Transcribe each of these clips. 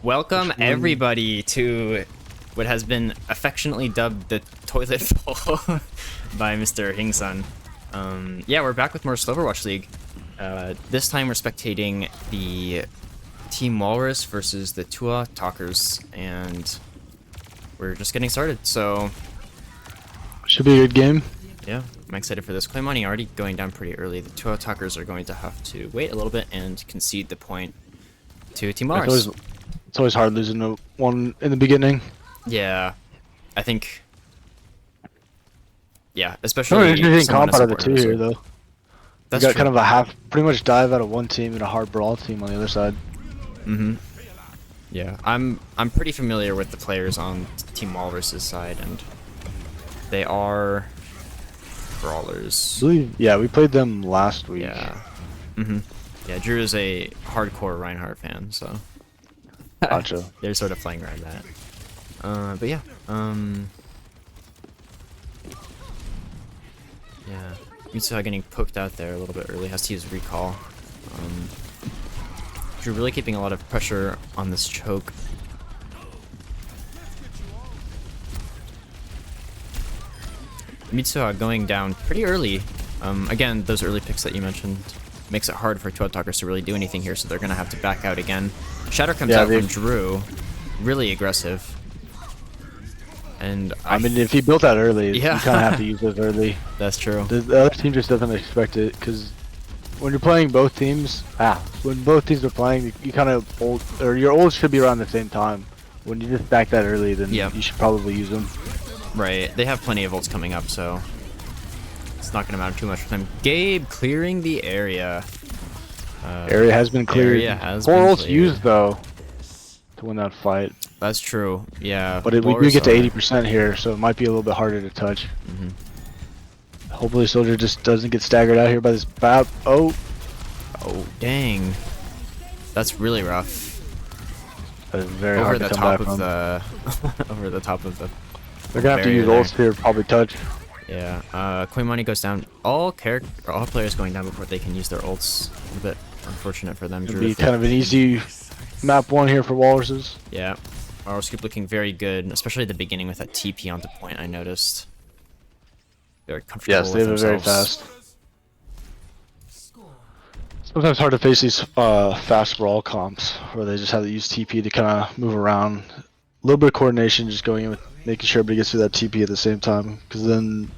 Welcome everybody to what has been affectionately dubbed the toilet bowl by Mr. Hingsun. Yeah, we're back with more Overwatch League. This time we're spectating the Team Walrus versus the Tua Talkers, and we're just getting started, so... Should be a good game. Yeah, I'm excited for this. Clay Money already going down pretty early. The Tua Talkers are going to have to wait a little bit and concede the point to Team Walrus. It's always hard losing to one in the beginning. Yeah, I think... Yeah, especially... Interesting comp out of the two here, though. That's you got true. kind of a pretty much dive out of one team and a hard brawl team on the other side. Mm-hmm. Yeah, I'm pretty familiar with the players on Team Walrus's side, and they are brawlers. Yeah, we played them last week. Yeah. Mm-hmm. Yeah, Drew is a hardcore Reinhardt fan, so... Gotcha. They're sort of playing around that. But yeah, yeah, Mitsuha getting poked out there a little bit early, has to use recall. Drew really keeping a lot of pressure on this choke. Mitsuha going down pretty early. Again, those early picks that you mentioned makes it hard for Tua Talkers to really do anything here, so they're gonna have to back out again. Shatter comes out from Drew, really aggressive. And I mean, if he built that early, yeah. you kind of have to use those early. That's true. The other team just doesn't expect it, because when you're playing both teams, when both teams are playing, you kind of your ults should be around the same time. When you just back that early, then you should probably use them. Right, they have plenty of ults coming up, so it's not going to matter too much for them. Gabe clearing the area. Area has been cleared. Area has 4 been ults cleared. used, though, to win that fight. That's true, yeah. But we do get to 80% here, so it might be a little bit harder to touch. Mm-hmm. Hopefully Soldier just doesn't get staggered out here by this BAP. Oh, dang. That's really rough. That is very Over hard the to come top back of from. the over the top of the They're gonna have to use there. ults here, probably touch. Yeah, Queen Money goes down. All players going down before they can use their ults. A bit unfortunate for them. It'll be kind of an easy map 1 here for Walruses. Yeah, Walrus keep looking very good, especially at the beginning with that TP onto point. I noticed. Very comfortable. Yes, they have it very fast. Sometimes hard to face these fast brawl comps where they just have to use TP to kind of move around. A little bit of coordination, just going in with making sure everybody gets through that TP at the same time. Because then,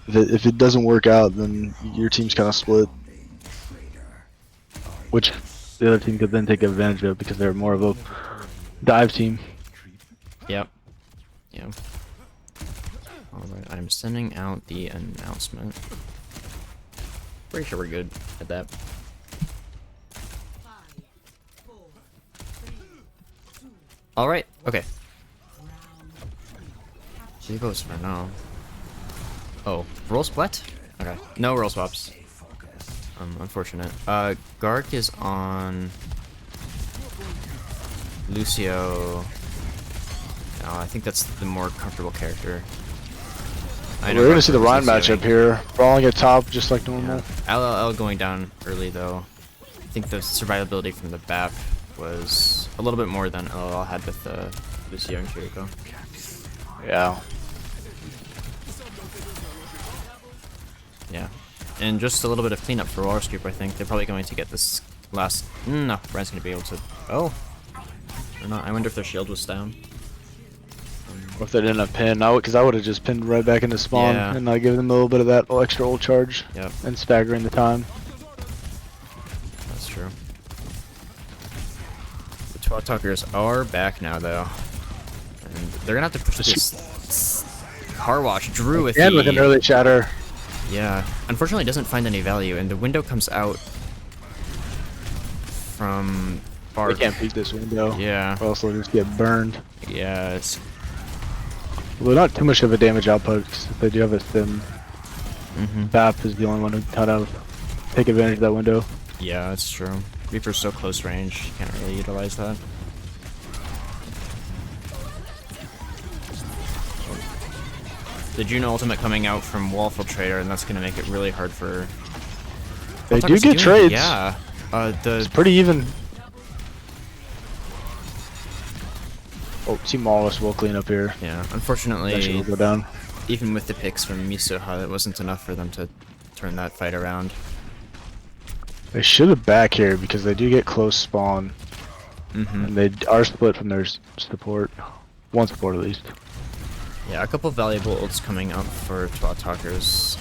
if it doesn't work out, then your team's kind of split. Which the other team could then take advantage of because they're more of a dive team. Yep. Yeah. Alright, I'm sending out the announcement. Pretty sure we're good at that. Alright, okay. She goes for now. Oh, roll split? Okay. No roll swaps. Unfortunate. Gark is on Lucio. Oh, I think that's the more comfortable character. We're gonna see the Ryan matchup here. Brawling at top just like normal. Yeah. LLL going down early though. I think the survivability from the BAP was a little bit more than LLL had with Lucio and Kiriko. Yeah. Yeah. And just a little bit of cleanup for Walrus Group, I think. They're probably going to get this last... No, Ryan's going to be able to... Oh! Or not. I wonder if their shield was down. Or if they didn't have pin, because I would have just pinned right back into spawn and give them a little bit of that extra ult charge. Yep. And staggering the time. That's true. The Tua Talkers are back now, though. And they're going to have to push this car wash. Drew with with an early shatter. Yeah, unfortunately it doesn't find any value, and the window comes out from Bark. They can't beat this window. Yeah. Or else they'll just get burned. Yeah, it's... Well, not too much of a damage output, because if they do have a sim, BAP is the only one who kind of take advantage of that window. Yeah, that's true. Reaper's so close range, you can't really utilize that. The Juno ultimate coming out from Wall Filtrator, and that's going to make it really hard for... They do get trades. Yeah. It's pretty even. Oh, Team Wallace will clean up here. Yeah, Actually, unfortunately, will go down. even with the picks from Misoha, it wasn't enough for them to turn that fight around. They should have back here because they do get close spawn. And they are split from their support. One support at least. Yeah, a couple of valuable ults coming up for Twat Talkers.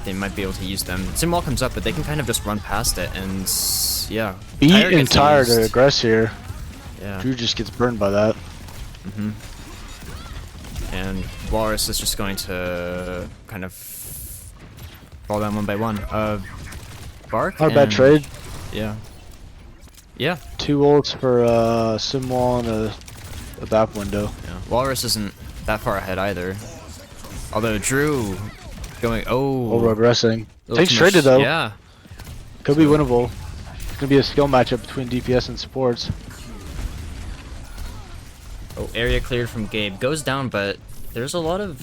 They might be able to use them. SimWall comes up, but they can kind of just run past it, and yeah. Beat and Tire to aggress here. Yeah. Drew just gets burned by that. And Walrus is just going to kind of fall down one by one. Bark. Not a bad trade. Yeah. Yeah. 2 ults for SimWall and a back window. Yeah. Walrus isn't that far ahead either. Although Drew going Over aggressing. Takes traded though. Yeah. Could be winnable. It's gonna be a skill matchup between DPS and supports. Oh, area cleared from Gabe. Goes down, but there's a lot of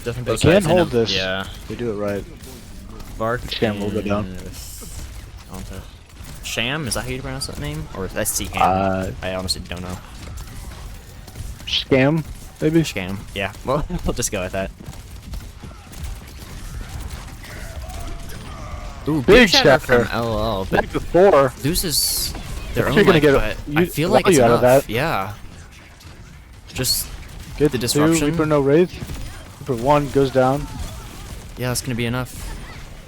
different. They can hold this. Yeah. They do it right. Bark. Sham will go down. Sham? Is that how you pronounce that name? Or is that C-Ham? I honestly don't know. Scam, maybe? Scam. Yeah. Well, we'll just go with that. Ooh, big shatter from LOL. But back to 4. Loses their own You're gonna life, get but I feel like it's out enough. of that. Yeah. Just Get the disruption. 2, Reaper no Wraith. Reaper 1 goes down. Yeah, it's gonna be enough.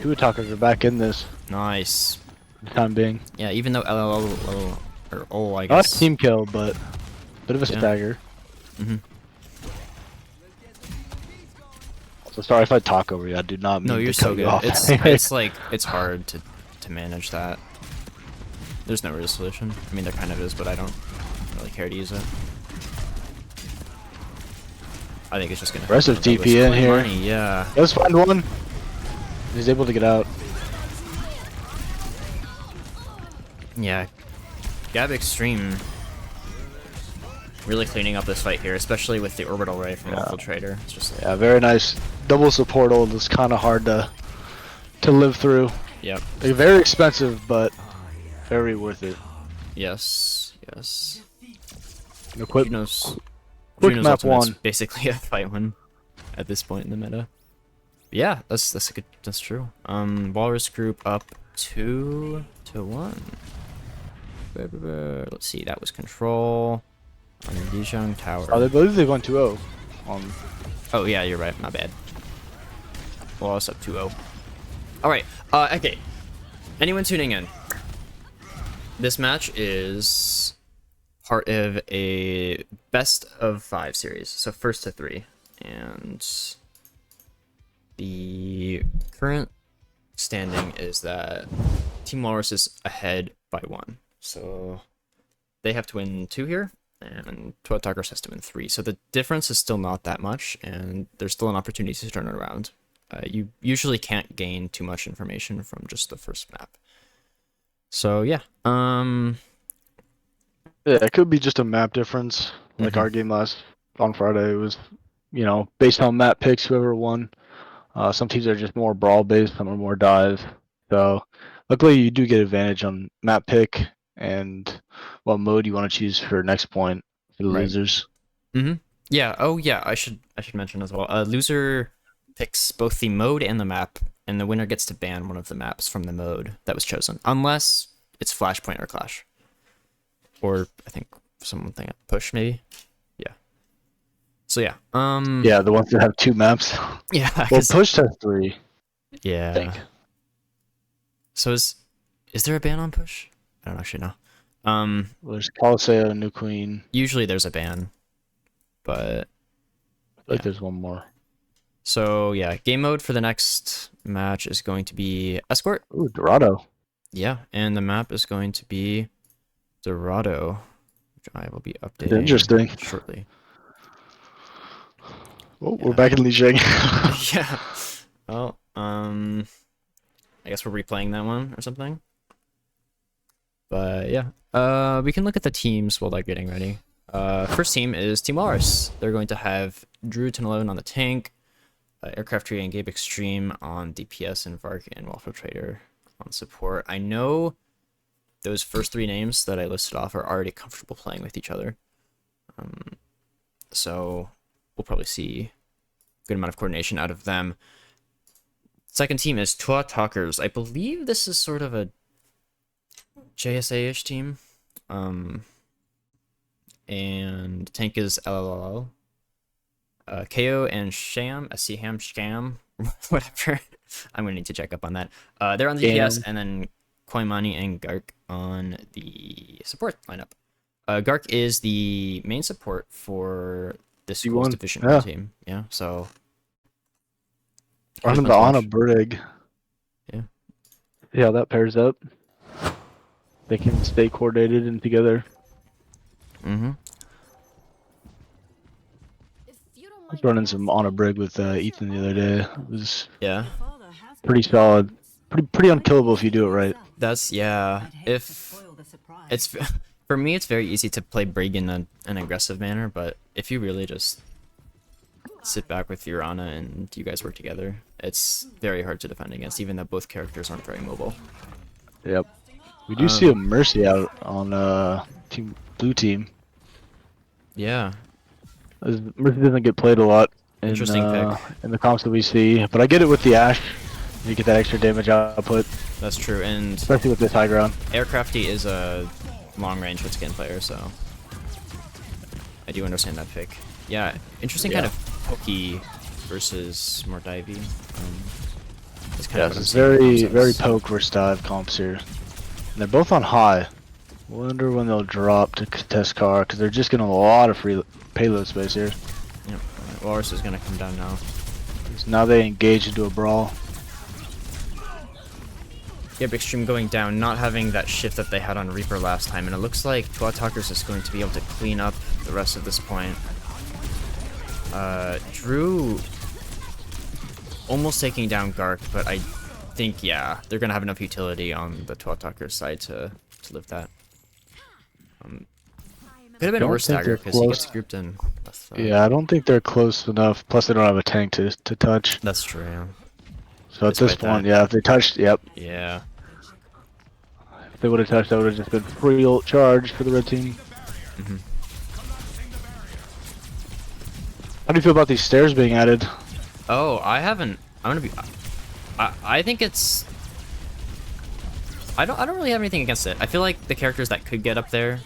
2 attackers are back in this. Nice. For the time being. Yeah, even though LOL or O, I Not guess. team kill, but bit of a stagger. So sorry if I talk over you. I do not mean No, to you're cut so you good. off. It's like it's hard to manage that. There's no real solution. I mean, there kind of is, but I don't really care to use it. I think it's just gonna. Aggressive TP in here. Money, yeah. Let's find one. He's able to get out. Yeah. Gab Extreme really cleaning up this fight here, especially with the orbital ray from Infiltrator. It's just very nice. Double support ult is kind of hard to live through. Yep. Like, very expensive, but very worth it. Yes. Yes. No, quick Juno's map ultimate's 1. basically a fight one at this point in the meta. Yeah, that's true. Walrus group up 2-1. Let's see, that was control on the Dijon Tower. Oh, they believe they've gone 2-0. Oh yeah, you're right. My bad. Walrus up 2-0. All right. Okay. Anyone tuning in? This match is part of a best of 5 series, so first to 3, and the current standing is that Team Walrus is ahead by 1, so they have to win 2 here, and Twat Talkers has to win 3. So the difference is still not that much, and there's still an opportunity to turn it around. You usually can't gain too much information from just the first map. So yeah, Yeah, it could be just a map difference. Like our game on Friday, it was, based on map picks, whoever won. Some teams are just more brawl based, some are more dive. So luckily you do get advantage on map pick and what mode you want to choose for next point for the losers. Yeah. Oh yeah. I should mention as well. Loser picks both the mode and the map, and the winner gets to ban one of the maps from the mode that was chosen, unless it's Flashpoint or Clash, or I think something push maybe. Yeah. So yeah. Yeah, the ones that have 2 maps. Yeah. Well, push has 3. Yeah. I think. So is there a ban on push? I don't actually know. Well, there's Coliseo, New Queen. Usually there's a ban, but I feel like there's one more. So yeah, game mode for the next match is going to be Escort. Ooh, Dorado. Yeah, and the map is going to be Dorado, which I will be updating Interesting. shortly. Oh, we're back in Lijiang. Yeah. Well, I guess we're replaying that one or something. But yeah, we can look at the teams while they're getting ready. First team is Team Walrus. They're going to have Drew 1011 on the tank, Aircraft Tree and Gabe Extreme on DPS, and Vark and Waffle Trader on support. I know those first three names that I listed off are already comfortable playing with each other. So we'll probably see a good amount of coordination out of them. Second team is Tua Talkers. I believe this is sort of a JSA-ish team. And tank is LLL. KO and Sham, Sham, whatever. I'm gonna need to check up on that. They're on the DPS, and then Koimani and Gark on the support lineup. Gark is the main support for this school's Division 1 team. Yeah, so I'm on a Brig. Yeah. See how that pairs up. They can stay coordinated and together. Mm-hmm. I was running some on a Brig with Ethan the other day. It was pretty solid. Pretty unkillable if you do it right. That's, yeah. If it's for me, it's very easy to play Brig in an aggressive manner, but if you really just sit back with your Ana and you guys work together, it's very hard to defend against, even though both characters aren't very mobile. Yep. We do see a Mercy out on blue team. Yeah. Mercy doesn't get played a lot in the comps that we see, but I get it with the Ashe. You get that extra damage output. That's true, and especially with this high ground. Aircrafty is a long-range with skin player, so I do understand that pick. Yeah, interesting kind of pokey versus more divey. It's kind of it's very poke versus dive comps here. And they're both on high. Wonder when they'll drop to contest car, because they're just getting a lot of free payload space here. Yep, Walrus is gonna come down now. So now they engage into a brawl. Yep, Extreme going down, not having that shift that they had on Reaper last time, and it looks like Tua Talkers is going to be able to clean up the rest of this point. Drew almost taking down Gark, but I think, yeah, they're gonna have enough utility on the Tua Talkers side to live that. Could have been a worse stagger because he gets grouped in. Yeah, I don't think they're close enough. Plus, they don't have a tank to touch. That's true. Yeah. So at this point, yeah, if they touched, yep. Yeah. If they would have touched, that would have just been free ult charge for the red team. Mm-hmm. How do you feel about these stairs being added? Oh, I haven't. I'm gonna be. I think it's. I don't really have anything against it. I feel like the characters that could get up there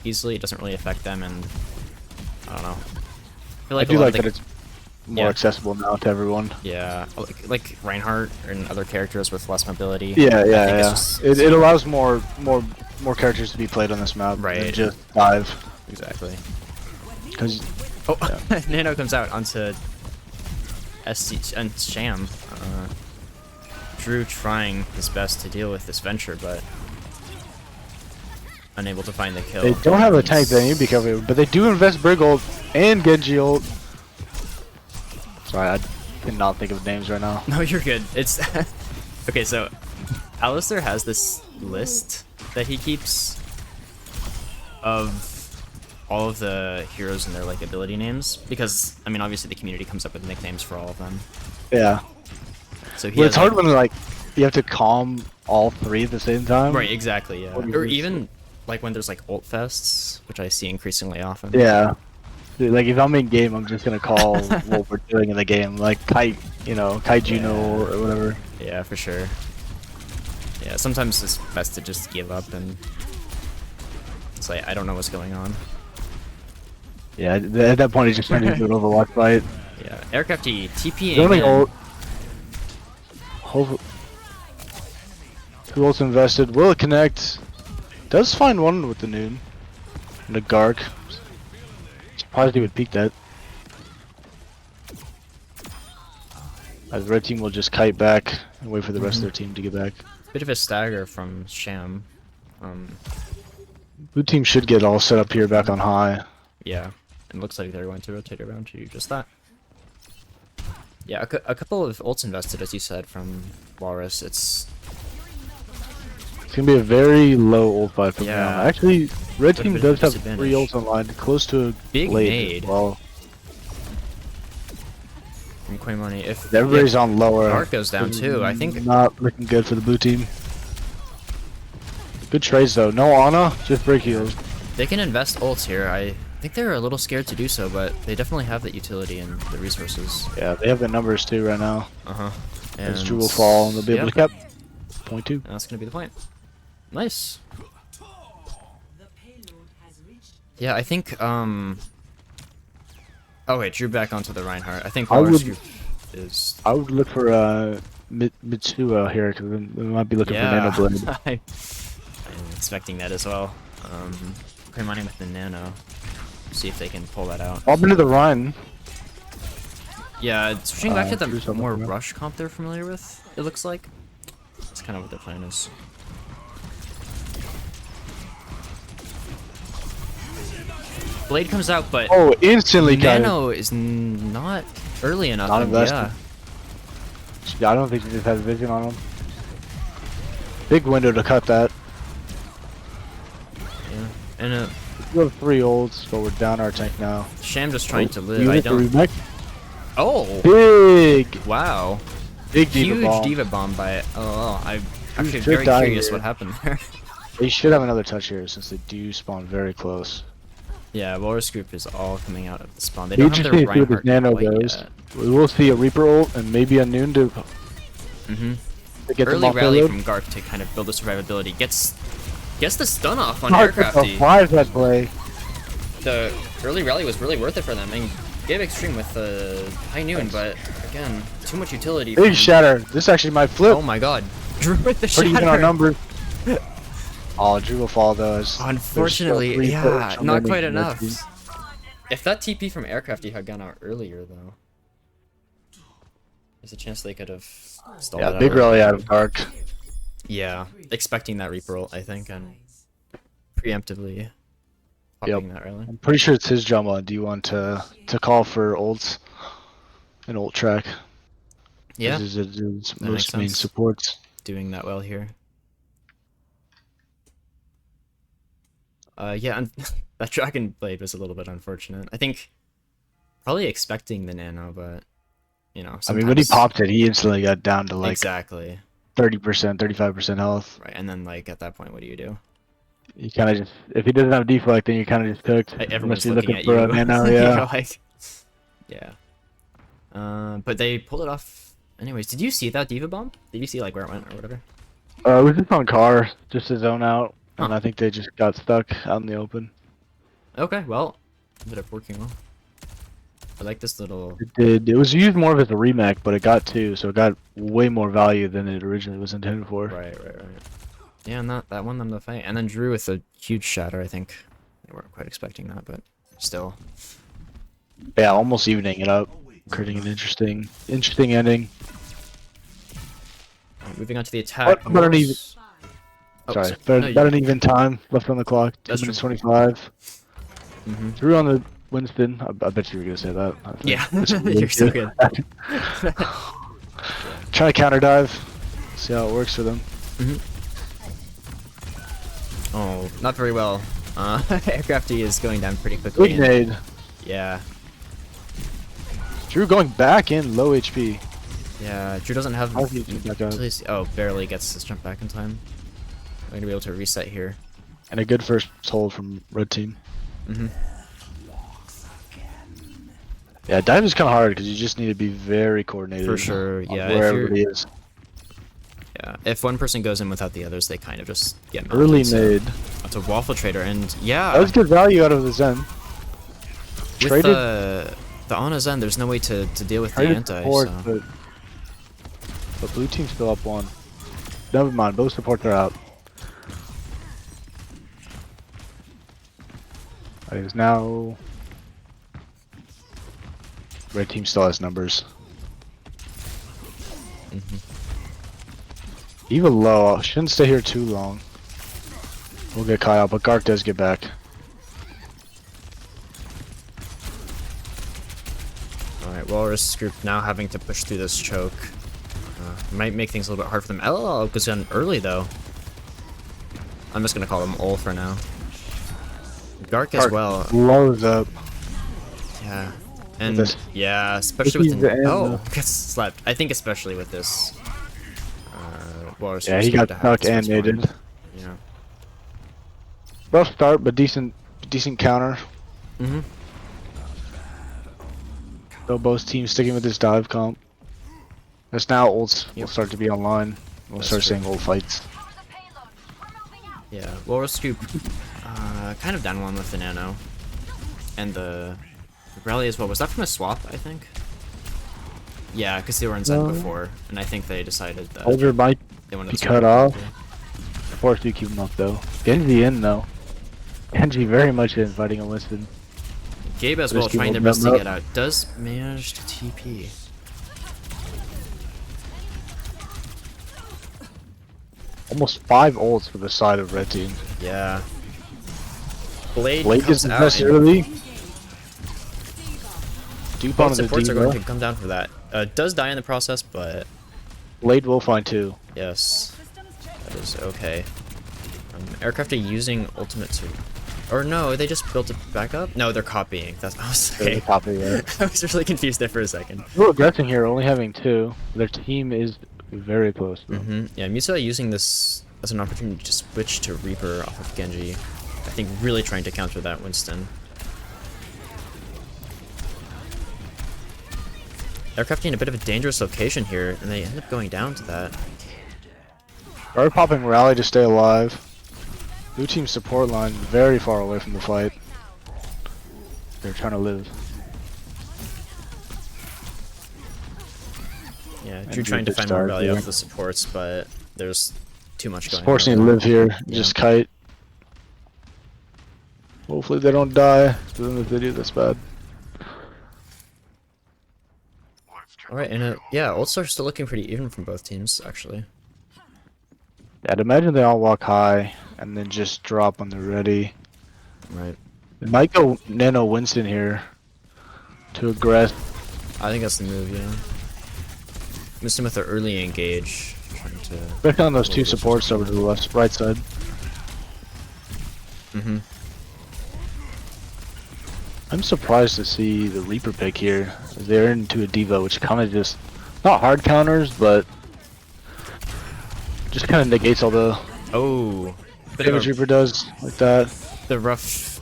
easily, it doesn't really affect them, and I don't know. I feel like I do like that it's more accessible now to everyone. Yeah, like Reinhardt and other characters with less mobility. Yeah. It allows more characters to be played on this map than just 5. Exactly. Because Nano comes out onto SC and Sham. Drew trying his best to deal with this venture, but unable to find the kill. They don't have a tank that you be careful, but they do invest Brig ult and Genji ult. Sorry, I cannot think of names right now. No, you're good. It's okay. So, Alistair has this list that he keeps of all of the heroes and their like ability names, because I mean, obviously the community comes up with nicknames for all of them. Yeah. So it's hard when like you have to calm all 3 at the same time. Right. Exactly. Yeah. Or even like when there's like ult fests, which I see increasingly often. Yeah. Dude, like if I'm in game, I'm just gonna call what we're doing in the game, like Kai Juno or whatever. Yeah, for sure. Yeah, sometimes it's best to just give up and say I don't know what's going on. Yeah, at that point, it just turned into an Overwatch fight. Yeah, Aircrafty TPing. Ult. Who else invested? Will it connect? Does find one with the noon. And the Gark. Surprised he would peek that. The red team will just kite back and wait for the rest of their team to get back. Bit of a stagger from Sham. Blue team should get all set up here back on high. Yeah, it looks like they're going to rotate around to just that. Yeah, a couple of ults invested, as you said, from Walrus. It's gonna be a very low ult fight from now. Actually, red team does have 3 ults online, close to a big blade as well. From Quaimoni, if everybody's on lower, Dark goes down too. I think not looking good for the blue team. Good trades though. No Ana, just break heals. They can invest ults here. I think they're a little scared to do so, but they definitely have the utility and the resources. Yeah, they have the numbers too right now. And Drew will fall and they'll be able to cap. Point 2. That's gonna be the point. Nice. Yeah, I think Oh wait, Drew back onto the Reinhardt. I think is. I would look for Mitsuha here because we might be looking for Nano Blade. I'm expecting that as well. Pre-mining with the Nano. See if they can pull that out. Up into the Rhine. Yeah, switching back to the Drew's more something, rush comp they're familiar with, it looks like. That's kind of what their plan is. Blade comes out, but Oh, instantly got it. Nano is not early enough. Not and invested. Yeah, I don't think he just has vision on him. Big window to cut that. Yeah, and We have 3 ults, but we're down our tank now. Sham just trying to live. You I hit the don't. remake? Oh, Big, wow! big diva Huge bomb. diva bomb by it. Oh, I'm actually should very die curious here. what happened there. They should have another touch here since they do spawn very close. Yeah, Walrus group is all coming out of the spawn. They We don't have just their need to see what this Reinhardt Nano quite goes. yet. We will see a Reaper ult and maybe a Noon to get them Early off their rally load. from Gark to kind of build the survivability. Gets the stun off on Gark with Aircrafty. the 5 that play. The early rally was really worth it for them. And gave Extreme with the high noon, but again, too much utility. Big from- shatter. This actually might flip. Oh my god. Drew with the Pretty even our shatter. numbers. Oh, Drew will fall though. Unfortunately, There's still 3 yeah, players not remaining quite in that enough. team. If that TP from Aircrafty had gone out earlier, though, there's a chance they could have stalled it Yeah, out big early. rally out of Gark. Yeah, expecting that Reaper ult, I think, and preemptively popping that rally. I'm pretty sure it's his drama. Do you want to call for ults? An ult track. Yeah, This is his makes most main sense. supports. doing that well here. Yeah, and that Dragon Blade was a little bit unfortunate. I think probably expecting the Nano, but you know, I mean, when he sometimes- popped it, he instantly got down to like exactly 30%, 35% health. right, and then like at that point, what do you do? You kind of just, if he doesn't have deflect, then you kind of just cooked. Everyone's Unless looking you're at looking you. for a nano, You yeah. know, like, yeah. But they pulled it off. Anyways, did you see that Diva bomb? Did you see like where it went or whatever? It was just on car, just to zone out, and Huh. I think they just got stuck out in the open. Okay, well, ended up working well. I like this little. It did. It was used more of as a remake, but it got 2, so it got way more value than it originally was intended for. Right. Yeah, and that won them the fight. And then Drew with a huge shatter, I think. They weren't quite expecting that, but still. Yeah, almost evening it up, creating an interesting ending. Moving on to the attack. But an even- Oh, Sorry, so- but no, about an even time left on the clock. 2 That's minutes true. 25. Mhm. Drew on the Winston. I bet you were gonna say that. I think. Yeah, That's really you're so good. Try to counter dive. See how it works for them. Oh, not very well. Aircrafty is going down pretty quickly. Big nade. Yeah. Drew going back in low HP. Yeah, Drew doesn't have. How can you jump back up? Oh, barely gets his jump back in time. I'm gonna be able to reset here. And a good first hold from red team. Mhm. Yeah, dive is kind of hard because you just need to be very coordinated. For sure, on yeah, Where if you're- everybody is. Yeah, if one person goes in without the others, they kind of just get melted, Early so nade. That's a Waffle Trader, and yeah, That was good value out of the Zen. with Traded, the Ana Zen, there's no way to deal with the traded anti. support, So. but blue team's still up 1. Never mind, both supports are out. It is now. Red team still has numbers. Even low, shouldn't stay here too long. We'll get Kyle, but Gark does get back. Alright, Walrus group now having to push through this choke. Might make things a little bit hard for them. LLL goes in early though. I'm just gonna call them Ol for now. Gark as Gark well. blows up. Yeah. And this- yeah, especially with is the the end, oh, though. gets slapped. I think especially with this Walrus Yeah, he group got to have stuck this and respawn. naded. Yeah. Rough start, but decent counter. Mm-hmm. So both teams sticking with this dive comp. As now ults will start to be online. We'll That's start true. seeing ult fights. Yeah, well, we're Scoop kind of down one with the Nano. And the rally as well. Was that from a swap, I think? Yeah, because they were in Zen before, and I think they decided that Soldier might they wanted be to cut swap. off. Force do keep him up though. Genji in though. Genji very much in fighting a Winston. Gabe as well, Just keep trying their holding best to them get out. Does manage to TP. Almost 5 ults for the side of red team. Yeah. Blade Blade comes gets out best and early. Dupe both onto the supports are going to Diva. come down for that. Does die in the process, but Blade will find 2. yes, that is okay. Aircrafty using ultimate to, or no, they just built it back up. No, they're copying. That's I was They're okay. the top of it. I was really confused there for a second. We're aggressing here, only having 2. Their team is very close though. Yeah, Musa using this as an opportunity to switch to Reaper off of Genji. I think really trying to counter that Winston. Aircrafty in a bit of a dangerous location here, and they end up going down to that. Are popping rally to stay alive. Blue team support line very far away from the fight. They're trying to live. Yeah, And Drew trying to Drew find more start value here. off the supports, but there's too much going Supports on. need to live here. Yeah. Just kite. Hopefully they don't die. Doing the video that's bad. Alright, and yeah, ults are still looking pretty even from both teams, actually. I'd imagine they all walk high and then just drop when they're ready. Right. They might go Nano Winston here to aggress. I think that's the move, yeah. Missed him with the early engage. Trying to... Especially on those 2 supports over to the left, right side. Mm-hmm. I'm surprised to see the Reaper pick here. They're into a Diva, which kind of just, not hard counters, but just kind of negates all the Oh! Bit damage of Reaper does, like that. the rough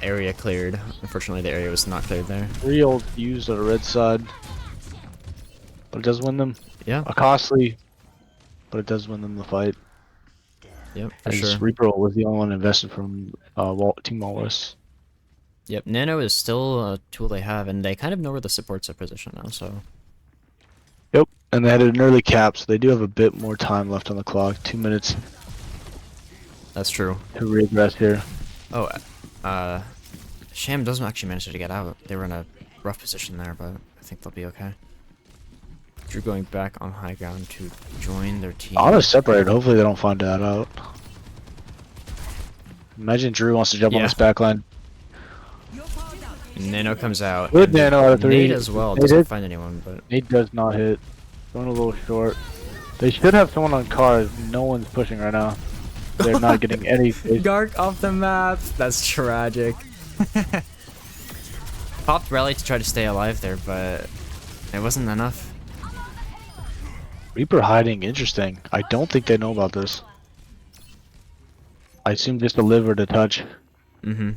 area cleared. Unfortunately, the area was not cleared there. 3 ult used on the red side. But it does win them. Yeah. A costly, but it does win them the fight. Yep, for As sure. Reaper was the only one invested from Team Walrus. Yep, Nano is still a tool they have, and they kind of know where the supports are positioned now, so... Yep, and they had an early cap, so they do have a bit more time left on the clock. 2 minutes That's true. to regress here. Oh, Sham doesn't actually manage to get out. They were in a rough position there, but I think they'll be okay. Drew going back on high ground to join their team. Anna's separated. Hopefully they don't find that out. Imagine Drew wants to jump on Yeah. this backline. Nano comes out. Good and Nano out of 3. Nate as well They doesn't did. find anyone, but Nate does not hit. Going a little short. They should have someone on cars. No one's pushing right now. They're not getting any space. Gark off the map. That's tragic. Popped rally to try to stay alive there, but it wasn't enough. Reaper hiding, interesting. I don't think they know about this. I assume just to live or to touch. Mm-hmm.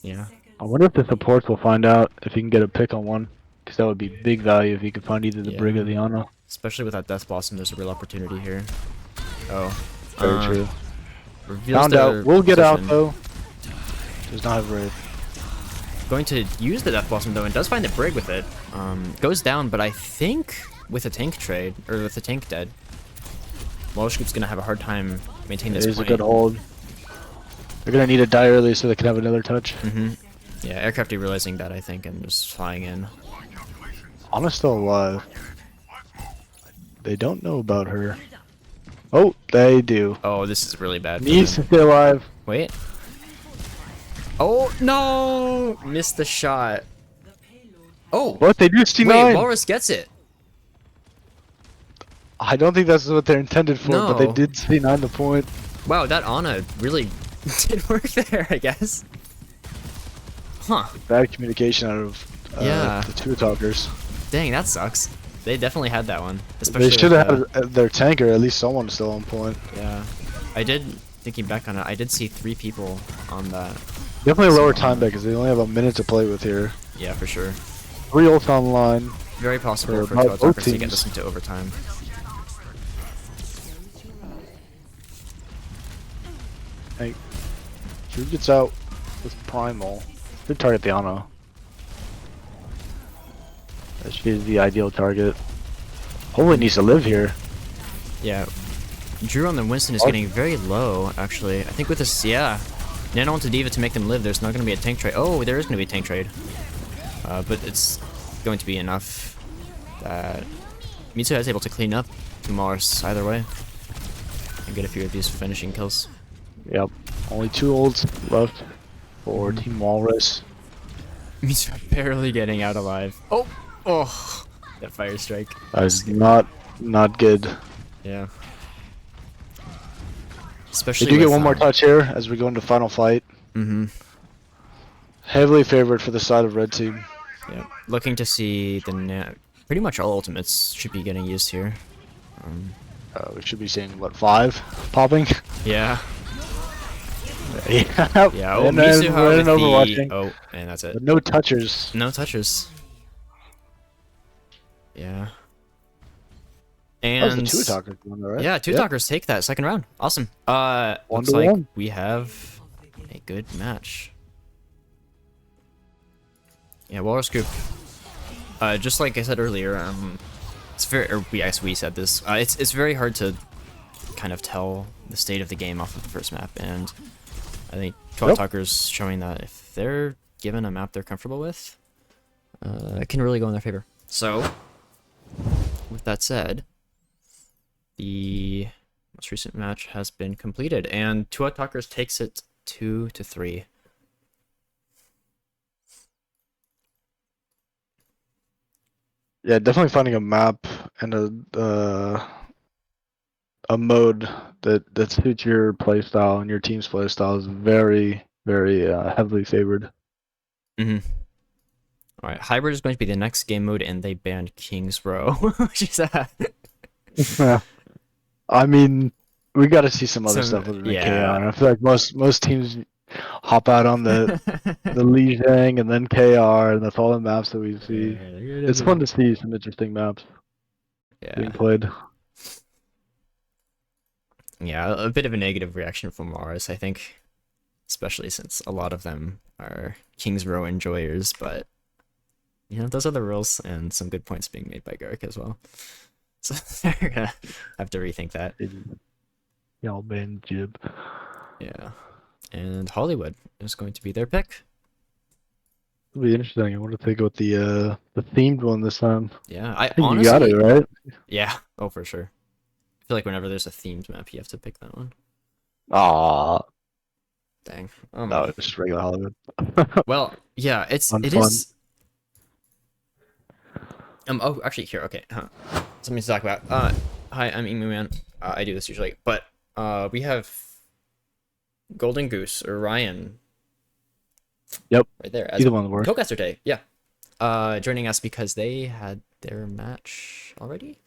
Yeah. I wonder if the supports will find out if he can get a pick on one. Because that would be big value if he could find either the Brig or the Ana. Especially with that Death Blossom, there's a real opportunity here. Oh. Very true. Reveals Found their out. We'll get out position. though. Does not have Brave. Going to use the Death Blossom though, and does find the Brig with it. Goes down, but I think with a tank trade, or with a tank dead, Walsh Group's gonna have a hard time maintaining this It is a point. good hold. They're gonna need to die early so they can have another touch. Mm-hmm. Yeah, Aircrafty realizing that, I think, and just flying in. Ana's still alive. They don't know about her. Oh, they do. Oh, this is really bad. For Needs them. to stay alive. Wait. Oh, no! Missed the shot. Oh! What? They do Wait, C9! Walrus gets it! I don't think that's what they're intended for, but they No. did C9 the point. Wow, that Ana really did work there, I guess. Huh. Bad communication out of Yeah. the 2 talkers. Dang, that sucks. They definitely had that one. Especially They should with have had their tanker, at least someone still on point. yeah. I did thinking back on it, I did see 3 people on that. Definitely a lower time bet because they only have a minute to play with here. Yeah, for sure. 3 ults online. Very possible for both Toadtalkers to get teams. this into overtime. Hey, Drew gets out with Primal. Good target the Ana. That should be the ideal target. Hopefully needs to live here. Yeah. Drew on the Winston is getting very low, actually. I think with this, yeah. Nano onto D.Va to make them live, there's not going to be a tank trade. Oh, there is going to be a tank trade. But it's going to be enough that Mitsu is able to clean up Mars either way. And get a few of these finishing kills. Yep. Only 2 ults left for Team Walrus. Mitsu barely getting out alive. Oh! Oh! That fire strike. That is not good. Yeah. Especially They do get with, one more touch here as we go into final fight. Mm-hmm. Heavily favored for the side of red team. Yeah. Looking to see the pretty much all ultimates should be getting used here. We should be seeing what, 5 popping? Yeah. Yeah. Yeah. Oh, and Mitsu then with the... Overwatching. Oh, and that's it. But no touchers. No touches. Yeah. And That was the 2 attackers one, though, right? yeah, 2 talkers take that second round. Awesome. Looks 1 to like 1. we have a good match. Yeah, Walrus Group. Just like I said earlier, it's very. Or we said this. It's very hard to kind of tell the state of the game off of the first map, and I think 12 talkers showing that if they're given a map they're comfortable with, it can really go in their favor. So, with that said, the most recent match has been completed, and 2 talkers takes it 2-3. Yeah, definitely finding a map and a mode that suits your playstyle and your team's playstyle is very, very heavily favored. Mm-hmm. All right, hybrid is going to be the next game mode, and they banned King's Row, which is I mean, we got to see some other stuff other than KR. I feel like most teams hop out on the Li Zhang and then KR, and that's all the maps that we see. It's fun to see some interesting maps being played. Yeah, a bit of a negative reaction from Mars, I think, especially since a lot of them are King's Row enjoyers, but you know, those are the rules, and some good points being made by Garrick as well. So they're gonna have to rethink that. Y'all ban Jib. Yeah. And Hollywood is going to be their pick. It'll be interesting. I wonder if they go with the themed one this time. Yeah, I think honestly, you got it, right? Yeah, oh for sure. I feel like whenever there's a themed map, you have to pick that one. Aw. Dang. No, it's just regular Hollywood. Well, yeah, it Fun. is. Oh, actually, here, okay. Something to talk about. Hi, I'm Emu Man. I do this usually, but we have Golden Goose or Ryan. Yep. Right there. Either one works. Co-caster today, yeah. Joining us because they had their match already.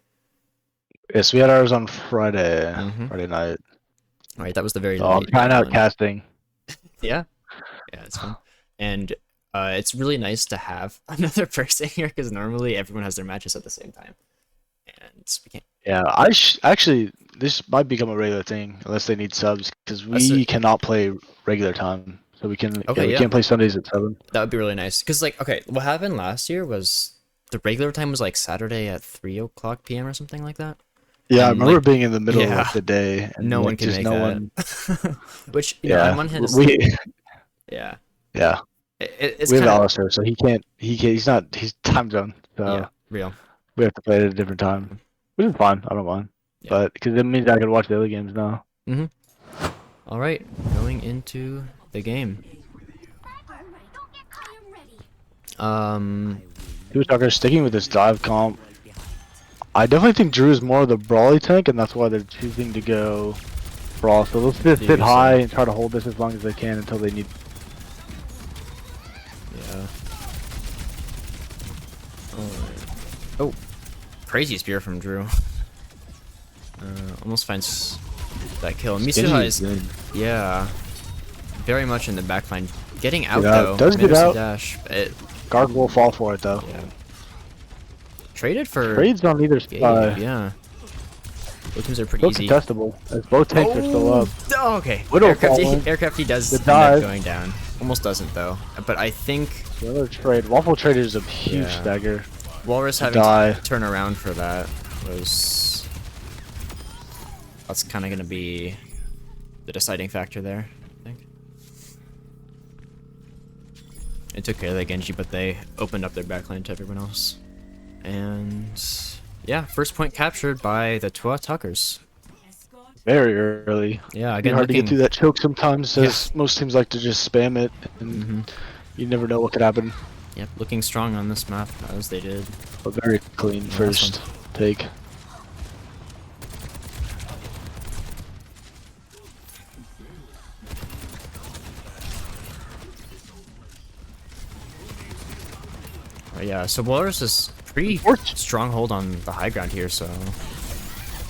Yes, we had ours on Friday. Mhm. Friday night. All right, that was the very Oh, I'm late trying out one. casting. Yeah, it's fun, and it's really nice to have another person here because normally everyone has their matches at the same time, and we can't. Yeah, actually this might become a regular thing unless they need subs because we cannot play regular time, so we can. Okay, we can't play Sundays at 7. That would be really nice because, like, okay, what happened last year was the regular time was like Saturday at 3:00 p.m. or something like that. Yeah, I And, remember like, being in the middle of like, the day. And no like, one can just make that. Which, you know, on one hand, is yeah. Yeah. It's we have kinda, Alistair, so he can't. He's not. He's time zone. So yeah, real. we have to play it at a different time, which is fine. I don't mind. Yeah. But because it means I can watch the other games now. All right, going into the game. He was talking sticking with this dive comp. I definitely think Drew is more of the brawly tank, and that's why they're choosing to go brawl. So let's just sit high and try to hold this as long as they can until they need. Yeah. Oh, crazy spear from Drew. Almost finds that kill. Skinny Mitsuha is is, good. yeah, very much in the backline. Getting out Get out. though. Does get Misses out. Dash. Garg will fall for it though. Yeah. Traded for Trades on either Gabe, side. yeah. Both teams are pretty Still easy. contestable, as both tanks are still up. Oh, okay. Widow Aircraft, falling. Aircraft does The end up dive. going down. Almost doesn't though. But I think Another trade. Waffle Trader is a huge Yeah. stagger. Walrus The having dive. to turn around for that was... That's kind of going to be the deciding factor there, I think. It took care of the Genji, but they opened up their backline to everyone else. And yeah, first point captured by the Tua Tuckers. Very early. Yeah, It's again, hard to get looking, through that choke sometimes, Yeah. as most teams like to just spam it, and you never know what could happen. yep, looking strong on this map as they did. A very clean first take. Yeah, so Walrus is pretty Sports. strong hold on the high ground here, so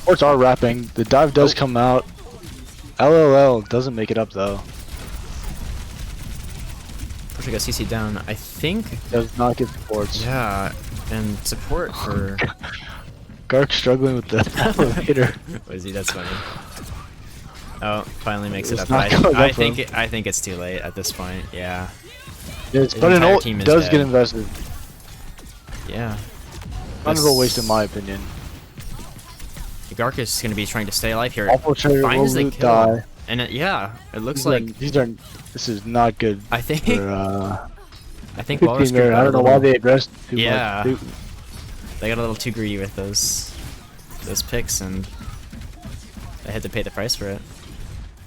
Sports are wrapping. The dive does come out. LLL doesn't make it up though. push got CC down. I think, Does not get supports. yeah, and support for... Gark struggling with the elevator. Was he? That's funny. Oh, finally makes it It's up. not But going I up, think I think it's too late at this point. Yeah, Yes, His but an entire ult team is does dead. get invested. yeah. Kind of a waste in my opinion. Gark is going to be trying to stay alive here. Awful Trader will Finds the loot kill. die. And yeah, it looks These are- like these are. This is not good I think for I think good Walrus team there. got I a don't know little- why they addressed too Yeah. much. They got a little too greedy with those picks, and they had to pay the price for it.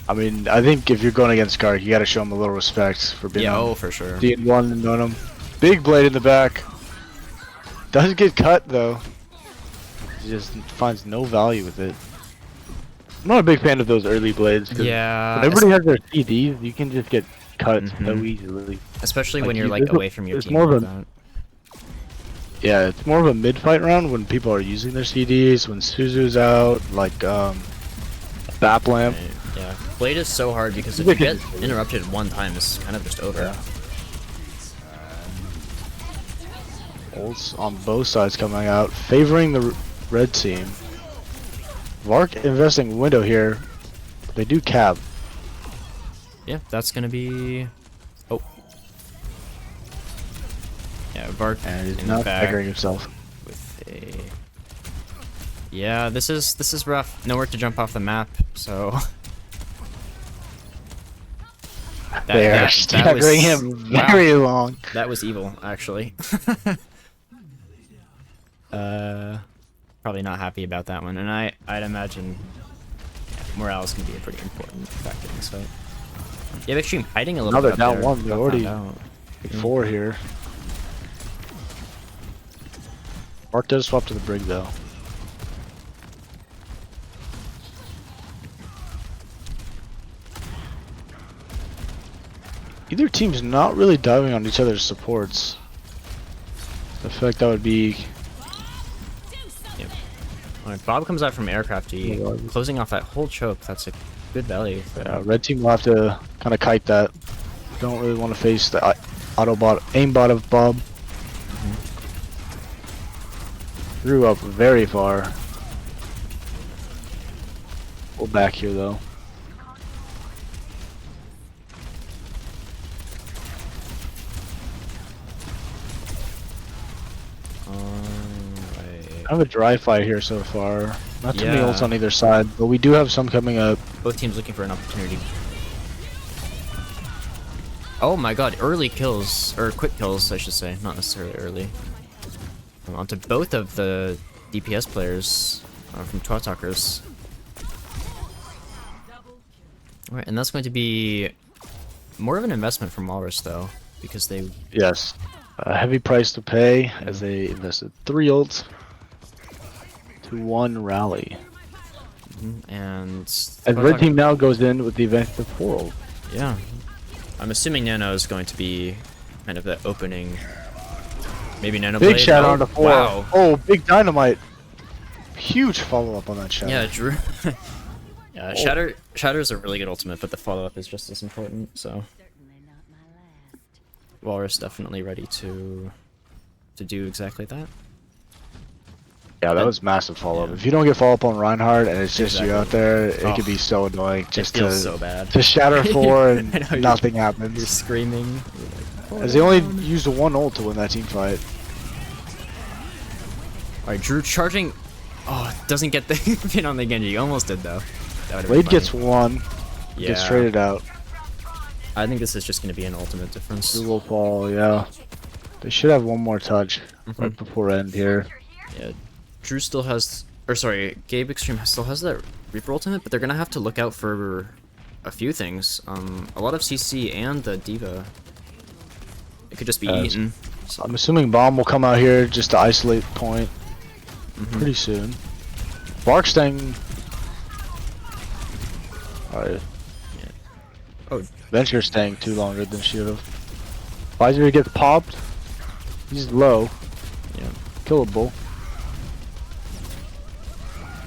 I mean, I think if you're going against Gark, you got to show him a little respect for being Yeah, on oh for sure. D1 and on him. Big blade in the back. Doesn't get cut though. He just finds no value with it. I'm not a big fan of those early blades. 'Cause Yeah, when everybody has their CDs, you can just get cut so Mhm. easily. especially when like, you're you- like there's a- away from your there's team more of like a- that. Yeah, it's more of a mid-fight round when people are using their CDs, when Suzu's out, like Bap Lamp. Right, yeah, blade is so hard because if You you get- get interrupted one time, it's kind of just over. Ults on both sides coming out, favoring the red team. Vark investing window here. They do cab. Yeah, that's gonna be. Oh. Yeah, Bart And he's in the not back staggering himself. with a. Yeah, this is rough. Nowhere to jump off the map, so. They are staggering him very long. That was evil, actually. Probably not happy about that one, and I'd imagine morale is gonna be a pretty important factor in this fight. You have Extreme hiding a little Now bit. they're up down there. one, they're Got already- found out. Big 4 here. Vark does swap to the brig though. Either team's not really diving on each other's supports. I feel like that would be Alright, Bob comes out from aircraft E, Oh, God. closing off that whole choke. That's a good value. red team will have to kind of kite that. Don't really want to face the autobot aimbot of Bob. Threw up very far. Pull back here though. Alright. Kind of a dry fight here so far. Not too many Yeah. ults on either side, but we do have some coming up. Both teams looking for an opportunity. Oh my god, early kills, or quick kills, I should say, not necessarily early. Onto both of the DPS players from Twatalkers. Alright, and that's going to be more of an investment from Walrus, though, because they... Yes. A heavy price to pay as they invested 3 ults to 1 rally. And... As red team now goes in with the event of 4 ults. Yeah. I'm assuming Nano is going to be kind of the opening... Maybe Nano Big Blade? shot Oh, on the 4. Wow. Oh, big dynamite. Huge follow up on that shot. Yeah, Drew... Yeah, Shatter's a really good ultimate, but the follow-up is just as important, so... Walrus definitely ready to do exactly that. Yeah, that was massive follow-up. Yeah. If you don't get follow-up on Reinhardt and it's just Exactly. you out there, it Oh, could be so annoying just it to, feels so bad. to shatter 4 and I know, nothing You're happens. screaming. As they only used one ult to win that team fight. Alright, Drew charging. Oh, doesn't get the pin on the Genji. Almost did though. Wade gets one, Yeah. gets traded out. I think this is just going to be an ultimate difference. Drew will fall, yeah. They should have one more touch right Mhm. before end here. Yeah, Drew still has, or sorry, Gabe Extreme still has that Reaper ultimate, but they're gonna have to look out for a few things. A lot of CC and the Diva. It could just be eaten. So. I'm assuming Bomb will come out here just to isolate point pretty soon. Barkstang. Alright. Yeah. Oh, Venture staying too longer than should have. Visor gets popped. He's low. yeah. Killable.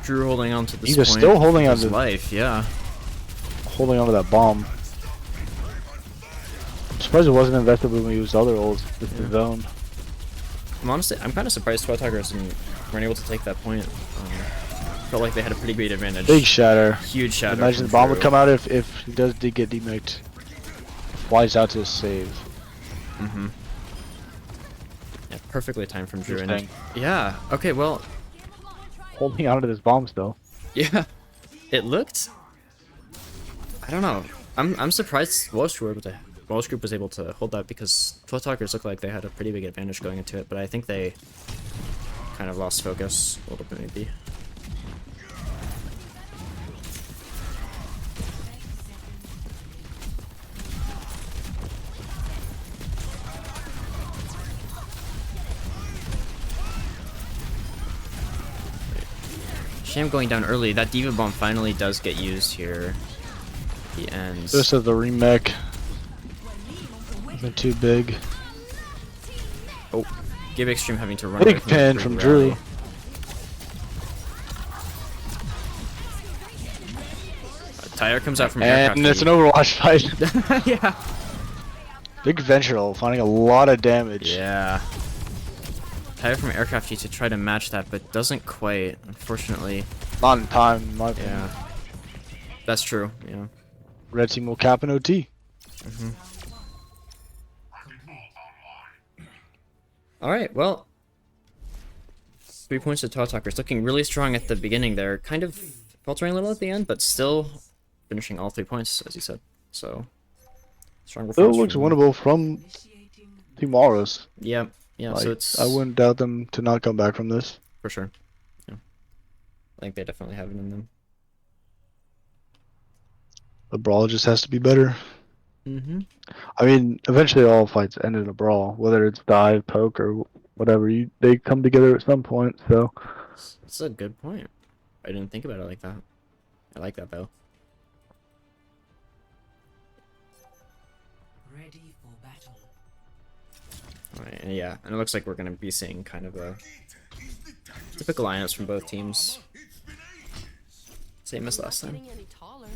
Drew holding on to this He was point still holding of on his to life, yeah. holding on to that bomb. I'm surprised it wasn't invested when we used other ults with the zone. I'm kind of surprised Twilight weren't able to take that point. Felt like they had a pretty great advantage. Big shatter. Huge shatter. Imagine the bomb would come out if he did get demiked. Flies out to his save. Yeah, perfectly timed from Drew. And, Interesting. yeah. Okay. Well. Holding on to this bomb still. Yeah. It looked. I don't know. I'm surprised Walrus Group was able to hold that because Twilight Talkers looked like they had a pretty big advantage going into it, but I think they kind of lost focus a little bit maybe. Sham going down early. That Diva Bomb finally does get used here. He ends. This is the remake. Isn't too big. Oh, Gabe Extreme having to run. Big away from pin the from rally. Drew. Tyre comes out from aircraft. And it's an Overwatch fight. Yeah. Big Venture ult, finding a lot of damage. Yeah. Tyre from aircraft to try to match that, but doesn't quite, unfortunately. Not in time, in my opinion. Yeah. That's true, yeah. Red team will cap an OT. Alright, well. 3 points to Twilight Talkers. Looking really strong at the beginning there. Kind of faltering a little at the end, but still finishing all 3 points, as you said. So, strong Still performance. looks from- winnable from Team Walrus. Yeah, yeah, so Like, it's... I wouldn't doubt them to not come back from this. For sure. Yeah. I think they definitely have it in them. The brawl just has to be better. Mm-hmm. I mean, eventually all fights end in a brawl, whether it's dive, poke, or whatever. They come together at some point. So That's a good point. I didn't think about it like that. I like that though. Ready for battle. Alright, and yeah, and it looks like we're gonna be seeing kind of a typical lineups from both teams. Same as last time. Getting any taller.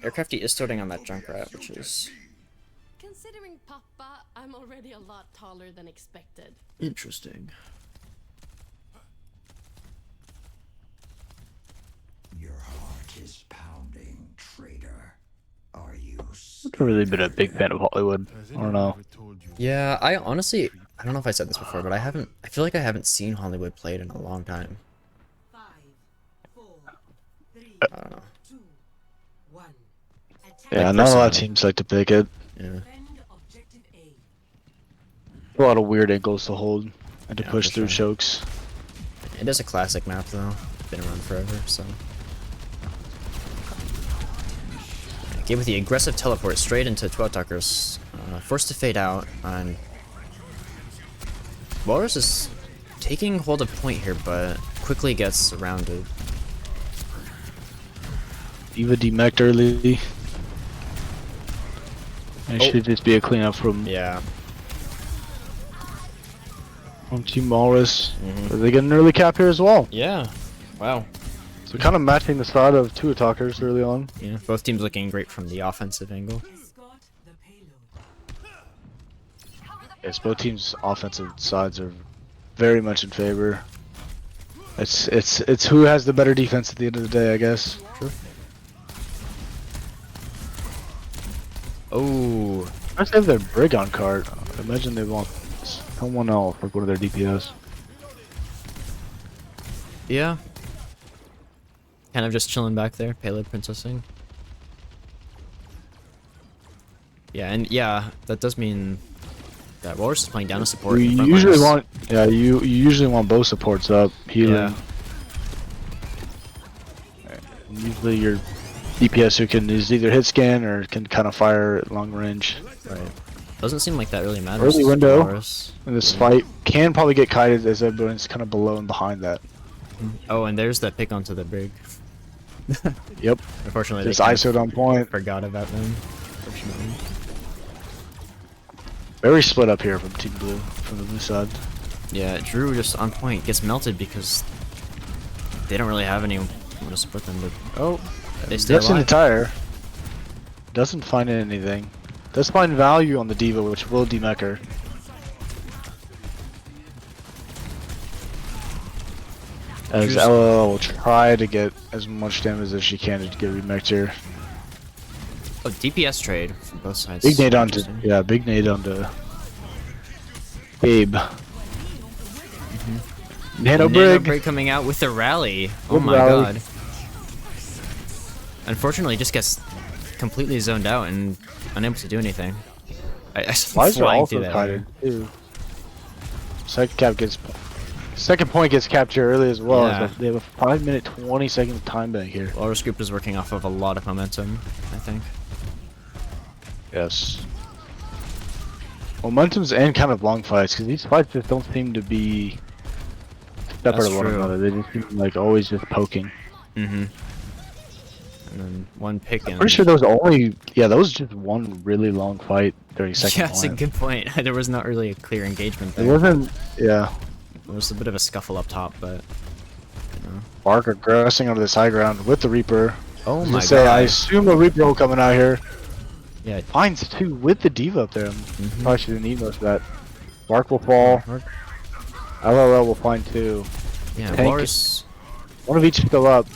Aircrafty is starting on that Junkrat, which is Considering Papa, I'm already a lot taller than expected. interesting. Your heart is pounding, traitor. Are you I've never really been a big fan of Hollywood. I don't know. Yeah, I honestly, I don't know if I said this before, but I feel like I haven't seen Hollywood played in a long time. 5, 4, 3, I don't know. 2, 1. Attack. Yeah, Like not a lot of personally. teams like to pick it. Yeah. Defend objective A. A lot of weird angles to hold and to Yeah, push for through sure. chokes. It is a classic map though. Been around forever, so. Game with the aggressive teleport straight into Twilight Talkers. Forced to fade out, and Walrus is taking hold of point here, but quickly gets surrounded. Diva demeched early. And it Oh. should just be a cleanup from Yeah. Team Walrus. They get an early cap here as well. Yeah. Wow. So kind of matching the side of two attackers early on. Yeah, both teams looking great from the offensive angle. Yes, both teams' offensive sides are very much in favor. It's who has the better defense at the end of the day, I guess. Sure. Oh, Let's have their Brig on card. I imagine they want someone else, like one of their DPS. yeah. Kind of just chilling back there, payload princessing. Yeah, and yeah, that does mean that Walrus is playing down a support. You in front usually lines. want, yeah, you usually want both supports up, healing. Yeah. Usually your DPS who can is either hit scan or can kind of fire at long range. Right. Doesn't seem like that really matters. Early to window Walrus. in this fight can probably get kited as everyone's kind of below and behind that. Oh, and there's that pick onto the brig. Yep. Unfortunately, Just they kind ISO'd on point. of forgot about them. Unfortunately. Very split up here from Team Blue, from the blue side. Yeah, Drew just on point gets melted because they don't really have anyone to support them. But oh, they stay Ducks in the alive. tire. Doesn't find anything. Does find value on the Diva, which will demech her. As Drew's- LOL will try to get as much damage as she can to get remech'd here. Oh, DPS trade from both sides. Big nade onto, Interesting. yeah, big nade onto Gabe. Nano Nano Brig. coming out with the rally. Oh Good my rally. god. Unfortunately, just gets completely zoned out and unable to do anything. I Why is there flying also through that kited air. too? Second point gets captured early as well. Yeah. They have a 5-minute 20-second time bank here. Walrus group is working off of a lot of momentum, I think. Yes. Momentum's and kind of long fights, because these fights just don't seem to be separate That's of one true. another. They just seem like always just poking. Mm-hmm. And then one pick and... Pretty sure those that was just one really long fight during second Yeah, that's a point. good point. There was not really a clear engagement It there. wasn't, yeah. There was a bit of a scuffle up top, but... You know. Bark aggressing onto this high ground with the Reaper. Oh I my say, I god. assume a Reaper will coming out here. Yeah. Finds two with the Diva up there. Mhm. Probably should have need most of that. Bark will fall. Bark. LOL will find two. Yeah, Tank. Walrus... One of each still up.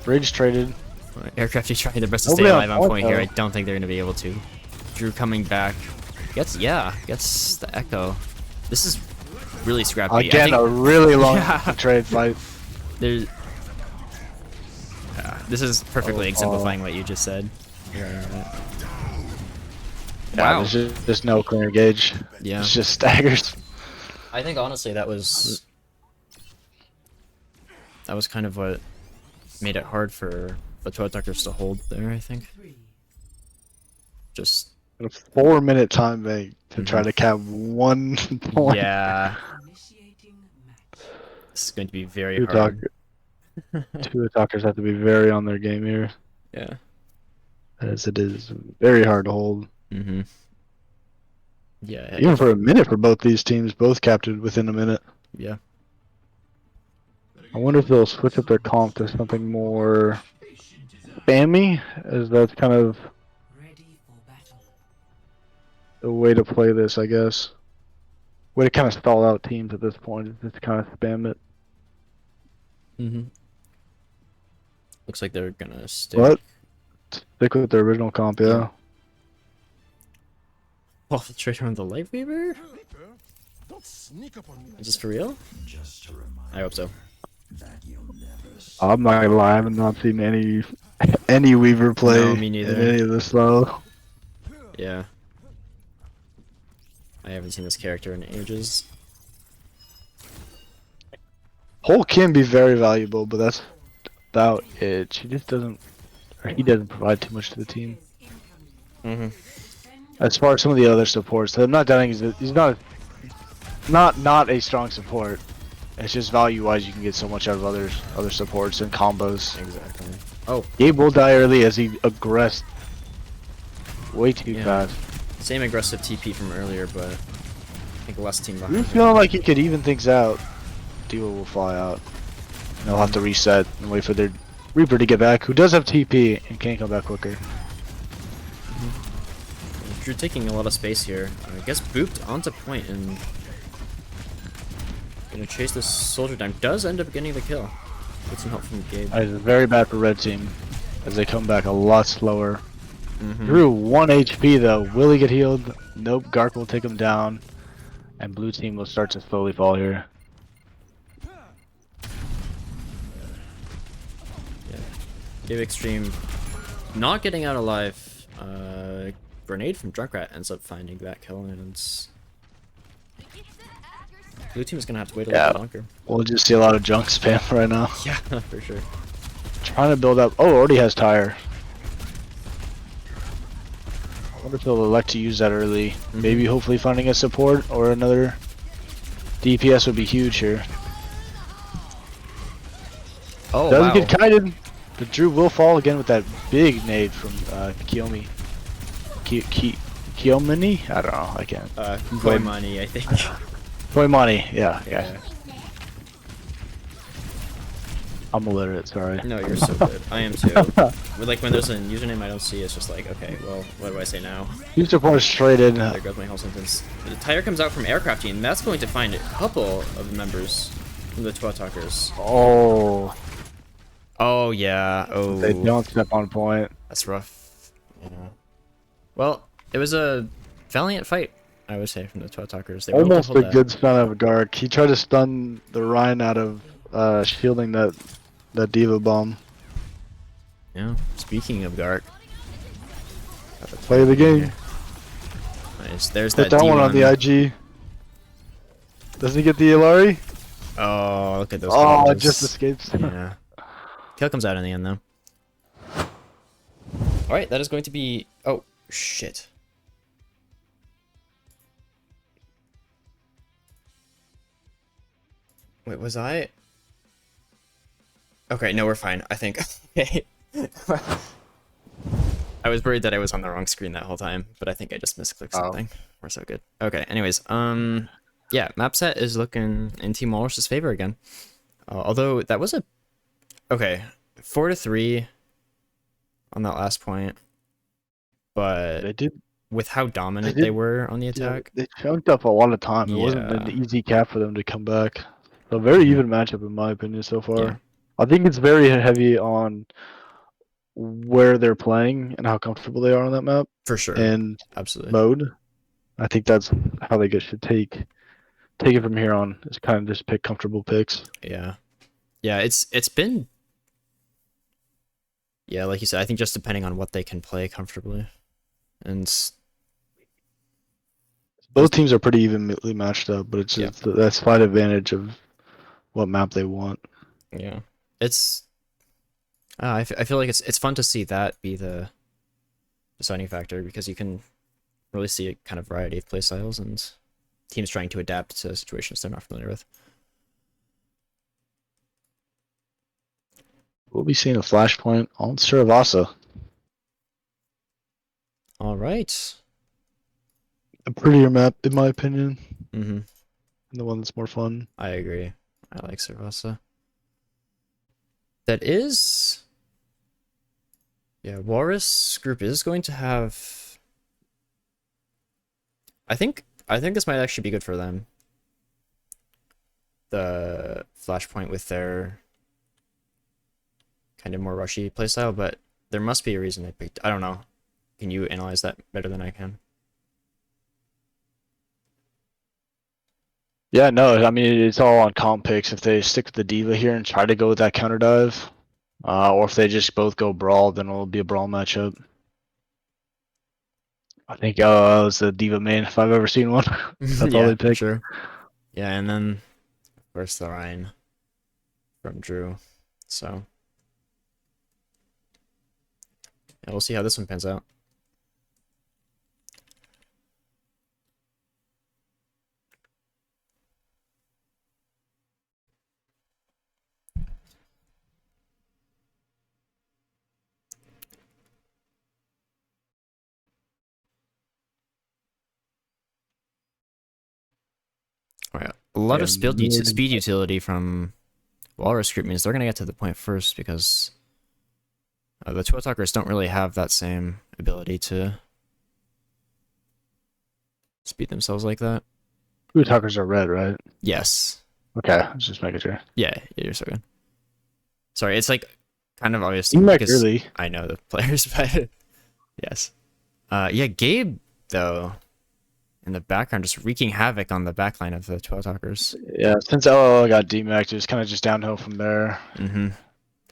Bridge traded. Aircrafty trying their best to Nobody stay on alive on point, point here. though. I don't think they're going to be able to. Drew coming back. Gets the echo. This is really scrappy. I Again, think a really long Yeah. trade fight. there's... this is perfectly Oh, exemplifying what you just said. Yeah, Wow. there's just no clear gauge. Yeah. It's just staggers. I think honestly that was kind of what made it hard for the Toe Attackers to hold there, I think. Just A 4-minute time bank to try Mhm. to cap 1 point. yeah. This is going to be very Two, hard. two attackers have to be very on their game here, Yeah. as it is very hard to hold. Mm-hmm. Yeah. Even for a minute for both these teams, both captured within a minute. Yeah. I wonder if they'll switch up their comp to something more spammy, as that's kind of the way to play this, I guess. Way to kind of stall out teams at this point is just kind of spam it. Mm-hmm. Looks like they're gonna stick. What? Stick with their original comp, yeah. Oh, the traitor on the Lightweaver? Is this for real? Just to remind I hope so. that you'll never I'm not gonna lie, I have not seen any Weaver play No, me neither. in any of this slow. Yeah. I haven't seen this character in ages. Hole can be very valuable, but that's about it. She just doesn't, or he doesn't provide too much to the team. Mm-hmm. As far as some of the other supports, I'm not doubting he's not a strong support. It's just value-wise, you can get so much out of other supports and combos. Exactly. Oh, Gabe will die early as he aggressed way too Yeah. fast. Same aggressive TP from earlier, but I think less team behind. You're feeling like he could even things out. Diva will fly out. And they'll have to reset and wait for their Reaper to get back, who does have TP and can come back quicker. Drew taking a lot of space here. I guess booped onto point and gonna chase this soldier down. Does end up getting the kill. Get some help from Gabe. It's very bad for red team as they come back a lot slower. Mm-hmm. Drew 1 HP though. Will he get healed? Nope. Gark will take him down, and blue team will start to slowly fall here. Yeah. Gabe Extreme not getting out alive. Grenade from Drunkrat ends up finding that kill, and blue team is gonna have to wait a little bit longer. We'll just see a lot of junk spam right now. Yeah, for sure. Trying to build up. Oh, already has tire. I wonder if they'll elect to use that early. Maybe hopefully finding a support or another DPS would be huge here. Oh, Doesn't wow. get kited, but Drew will fall again with that big nade from Kiyomi. Kiyomini? I don't know. I can't. Koimani, I think. Koimani. Yeah. I'm illiterate. Sorry. No, you're so good. I am too. But, like when there's a username I don't see, it's just like, okay, well, what do I say now? User point straight in. There goes my whole sentence. The tire comes out from aircrafting, and that's going to find a couple of members from the Twat Talkers. Oh. Oh yeah. Oh. They don't step on point. That's rough. Yeah. Well, it was a valiant fight, I would say, from the Twat Talkers. They were able to Almost hold a that. good stun of Gark. He tried to stun the Rhine out of shielding that Diva bomb. Yeah. Speaking of Gark. Play the game. Nice. There's Put that that one on the D1. IG. Doesn't he get the Ilari? Oh, look at those. Oh, it dodges. just escapes. Yeah. Kill comes out in the end, though. Alright, that is going to be... Oh, shit. Wait, was I... Okay, no, we're fine, I think. Okay. I was worried that I was on the wrong screen that whole time, but I think I just misclicked something. We're so good. Okay, anyways, yeah, map set is looking in Team Walrus's favor again. Although, that was a... Okay, 4-3 on that last point. But They did. with how dominant they were on the attack. They chunked up a lot of time. It wasn't an easy cap for them to come back. So very even matchup in my opinion so far. Yeah. I think it's very heavy on where they're playing and how comfortable they are on that map For sure. and Absolutely. mode. I think that's how they should take it from here on. Is kind of just pick comfortable picks. Yeah. Yeah, it's been... Yeah, like you said, I think just depending on what they can play comfortably. And both teams are pretty evenly matched up, but it's just that slight advantage of what map they want. yeah, it's I feel like it's fun to see that be the deciding factor, because you can really see a kind of variety of playstyles and teams trying to adapt to situations they're not familiar with. We'll be seeing a flashpoint on Suravasa. All right. A prettier map, in my opinion. Mm-hmm. And the one that's more fun. I agree. I like Cervasa. That is... Yeah, Walrus group is going to have... I think this might actually be good for them. The Flashpoint with their kind of more rushy playstyle, but there must be a reason they picked... I don't know. Can you analyze that better than I can? Yeah, no, I mean, it's all on comp picks. If they stick with the Diva here and try to go with that counter dive, or if they just both go Brawl, then it'll be a Brawl matchup. I think it was the Diva main if I've ever seen one. That's all Yeah, they pick. sure. Yeah, and then, of course, the Rhine from Drew. So, yeah, we'll see how this one pans out. A lot Yeah, of speed, mid. speed utility from Walrus group means they're going to get to the point first because the Toe Talkers don't really have that same ability to speed themselves like that. Blue Talkers are red, right? Yes. Okay, let's just making sure. Yeah, you're so good. Sorry, it's like kind of obvious You might because really. I know the players, but yes. Yeah, Gabe, though, in the background, just wreaking havoc on the backline of the Toe Talkers. Yeah, since LOL got DMAC'd, it was kind of just downhill from there. Mm-hmm.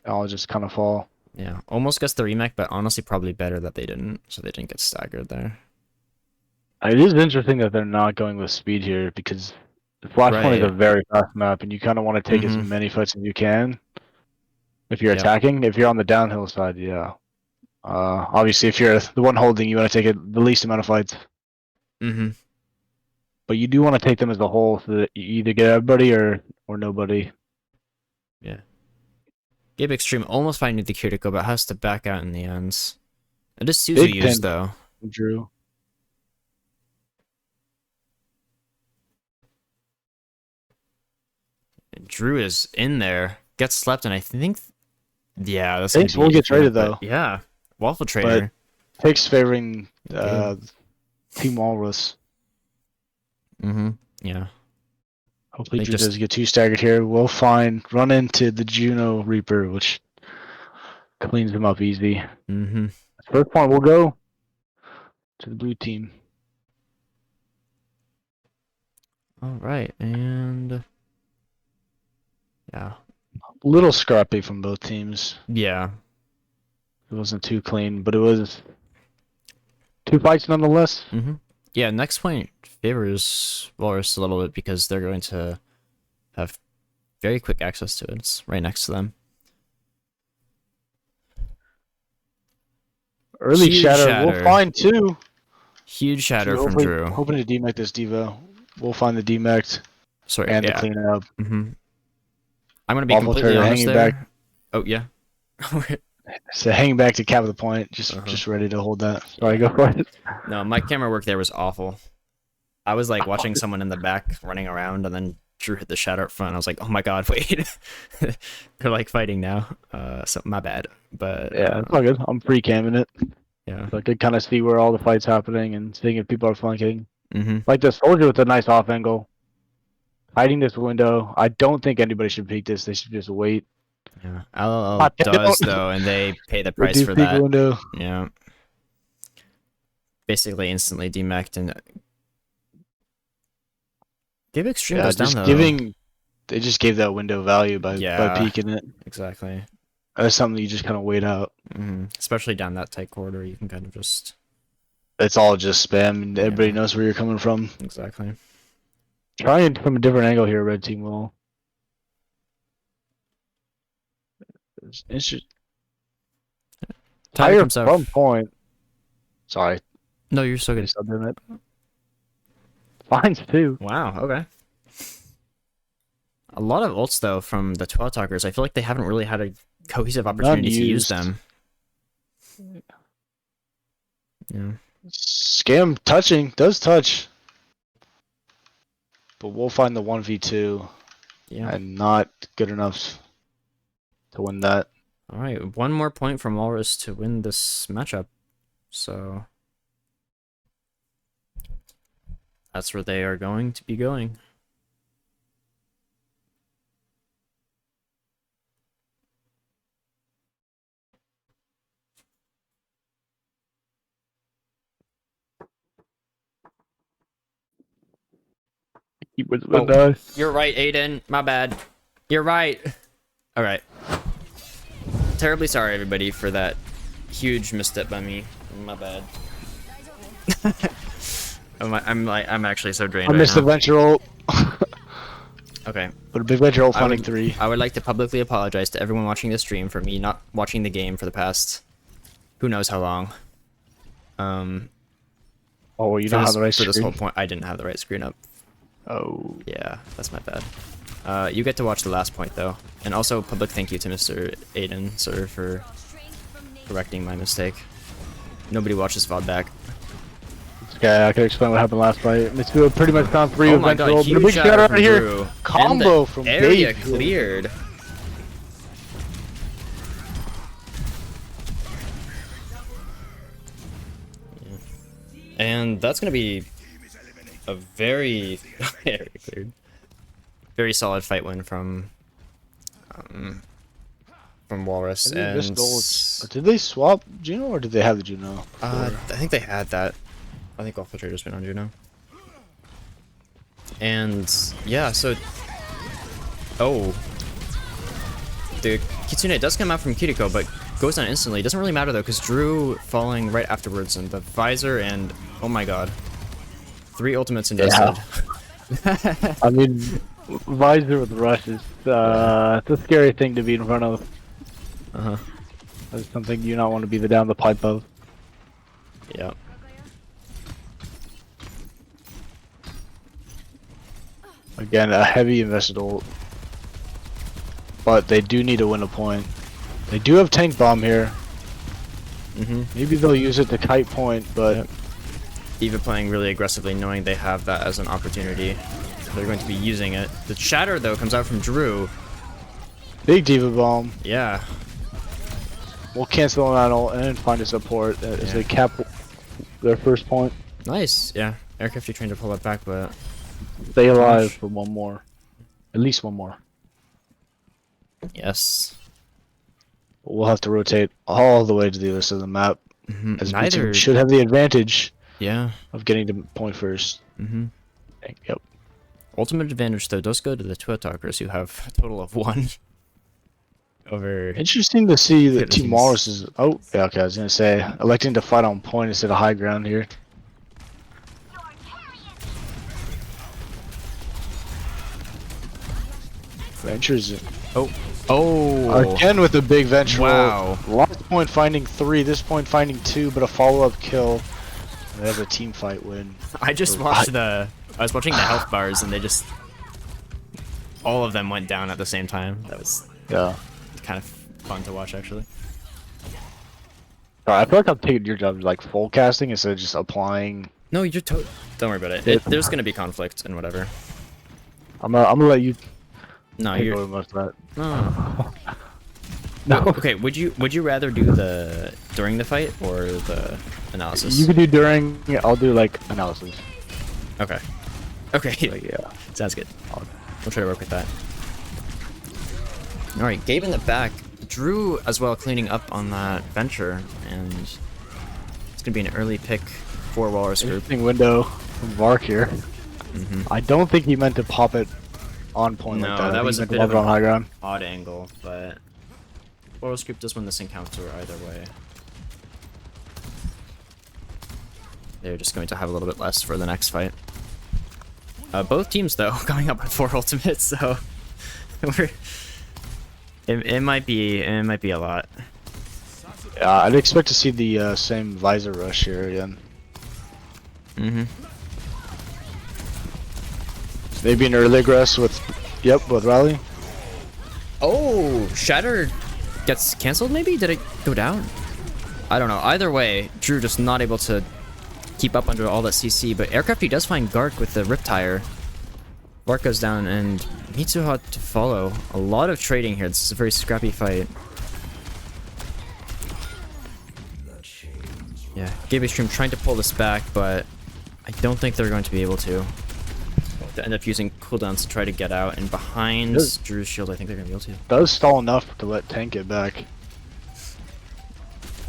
I'll just kind of fall. Yeah, almost gets the remake, but honestly, probably better that they didn't, so they didn't get staggered there. It is interesting that they're not going with speed here because the Flashpoint is a Right. very fast map, and you kind of want to take as Mhm. many fights as you can. If you're Yep. attacking, if you're on the downhill side, yeah. Obviously, if you're the one holding, you want to take the least amount of fights. Mm-hmm. But you do want to take them as a whole, so that you either get everybody or nobody. Yeah. Gabe Extreme almost finding the critical, but has to back out in the ends. It is Suzu Big used, pin. though. Drew. Drew is in there, gets slept, and I think, yeah, that's Thanks, gonna we'll be get traded, infinite, but though. yeah, Waffle Trader. Takes favoring Gabe. Team Walrus. Mm-hmm. Yeah. Hopefully, They Drew just- does get too staggered here. We'll run into the Juno Reaper, which cleans them up easy. Mm-hmm. First point will go to the blue team. All right, and yeah, Little scrappy from both teams. yeah. It wasn't too clean, but it was 2 fights nonetheless. Mm-hmm. Yeah, next point favors Walrus a little bit because they're going to have very quick access to it. It's right next to them. Early Huge shatter. shatter. We'll find 2. Huge shatter from Hopefully- Drew. Hoping to DMAC this Devo. We'll find the DMAC Sorry, and the yeah. cleanup. Mm-hmm. I'm gonna be Waffle completely Trader honest hanging there. back. Oh yeah. So hanging back to cap of the point, just ready to hold that. Sorry, go for it. No, my camera work there was awful. I was like watching someone in the back running around, and then Drew hit the shatter up front. I was like, oh my god, wait. They're like fighting now. So my bad. But Yeah, it's all good. I'm free camming it. yeah. So I could kind of see where all the fights happening and seeing if people are flanking. Mm-hmm. Like the soldier with a nice off angle. Hiding this window. I don't think anybody should peek this. They should just wait. Yeah. LLL Hot does damn. though, and they pay the They price do for peek that. window. Yeah. Basically instantly demac'd and Give Extreme Yeah, goes down just though. giving. They just gave that window value by peeking it. Exactly. That's something you just kind of wait out. Mm-hmm. Especially down that tight corridor, you can kind of just It's all just spam, and everybody Yeah. knows where you're coming from. exactly. Try it from a different angle here, red team will. It's just Tyler higher comes out. from point. Sorry, No, you're so good. subbing it. Fines too. Wow, okay. A lot of ults though from the 12 talkers. I feel like they haven't really had a cohesive opportunity to use used. them. Yeah. Scam touching does touch, but we'll find the 1v2 Yeah. and not good enough to win that. All right, one more point from Walrus to win this matchup. So that's where they are going to be going. He was Oh. You're right, Aiden. My bad. You're right. All right. Terribly sorry, everybody, for that huge misstep by me. My bad. I'm actually so drained I right missed the now. venture ult, Okay. but a big venture ult I finding would- 3. I would like to publicly apologize to everyone watching this stream for me not watching the game for the past who knows how long. Oh, you For don't this, have the right for this screen. whole point, I didn't have the right screen up. Oh, Yeah, that's my bad. You get to watch the last point though, and also public thank you to Mr. Aiden, sir, for correcting my mistake. Nobody watches VOD back. Okay, I can explain what happened last fight. Mitsubishi pretty much found 3 Oh with my Ventral, god, but a huge big shatter shout out from here. Drew. Combo And the from area Dave. cleared. And that's gonna be a very area cleared. Very solid fight win from Walrus. And Did they swap Juno or did they have the Juno? I think they had that. I think all filtrators went on Juno. And yeah, so the Kitsune does come out from Kiriko, but goes down instantly. Doesn't really matter though, because Drew falling right afterwards, and the visor, and oh my god, 3 ultimates in Yeah. I mean, visor with rush is it's a scary thing to be in front of. That's something you not want to be down the pipe of. Yeah. Again, a heavy invested ult. But they do need to win a point. They do have tank bomb here. Maybe they'll use it to kite point, but Yep. Eva playing really aggressively, knowing they have that as an opportunity. They're going to be using it. The shatter though comes out from Drew. big diva bomb. Yeah. We'll cancel on that ult and find a support as they cap their first point. Nice. Yeah. Aircraft trying to pull it back, but Stay alive for one more. At least one more. yes. We'll have to rotate all the way to the other side of the map. As B Neither. team should have the advantage Yeah. of getting to point first. Yep. Ultimate advantage though does go to the two attackers who have a total of 1 over. Interesting to see that Good Team teams. Walrus is. Oh, yeah, okay. I was gonna say electing to fight on point instead of high ground here. Ventures Oh. again with a big venture. Wow. Last point finding 3, this point finding 2, but a follow-up kill. They have a team fight win. I just watched I was watching the health bars, and they just all of them went down at the same time. That was Yeah. kind of fun to watch, actually. I feel like I'm taking your job like full casting instead of just applying. No, you're don't worry about it. There's gonna be conflict and whatever. I'm gonna let you No, take you're over most of that. no. No. Okay, would you rather do the during the fight or the analysis? You could do during. Yeah, I'll do like analysis. Okay. Okay. Like, yeah. Sounds good. We'll try to work with that. All right, Gabe in the back. Drew as well cleaning up on that venture, and it's gonna be an early pick for Walrus group. Interesting window from Vark here. I don't think he meant to pop it on point No, like that. I that think was he a meant to bit pop of it on high ground. odd angle, but Walrus group does win this encounter either way. They're just going to have a little bit less for the next fight. Both teams though coming up with 4 ultimates, so it might be a lot. Yeah, I'd expect to see the same visor rush here again. Maybe an early aggress with, with Rally. Oh, Shatter gets cancelled maybe? Did it go down? I don't know. Either way, Drew just not able to keep up under all that CC, but Aircrafty does find Gark with the Rip Tire. Gark goes down and Mitsuha to follow. A lot of trading here. This is a very scrappy fight. Yeah, Gabe Stream trying to pull this back, but I don't think they're going to be able to. They'll end up using cooldowns to try to get out, and behind Drew's shield, I think they're going to be able to. Does stall enough to let Tank get back.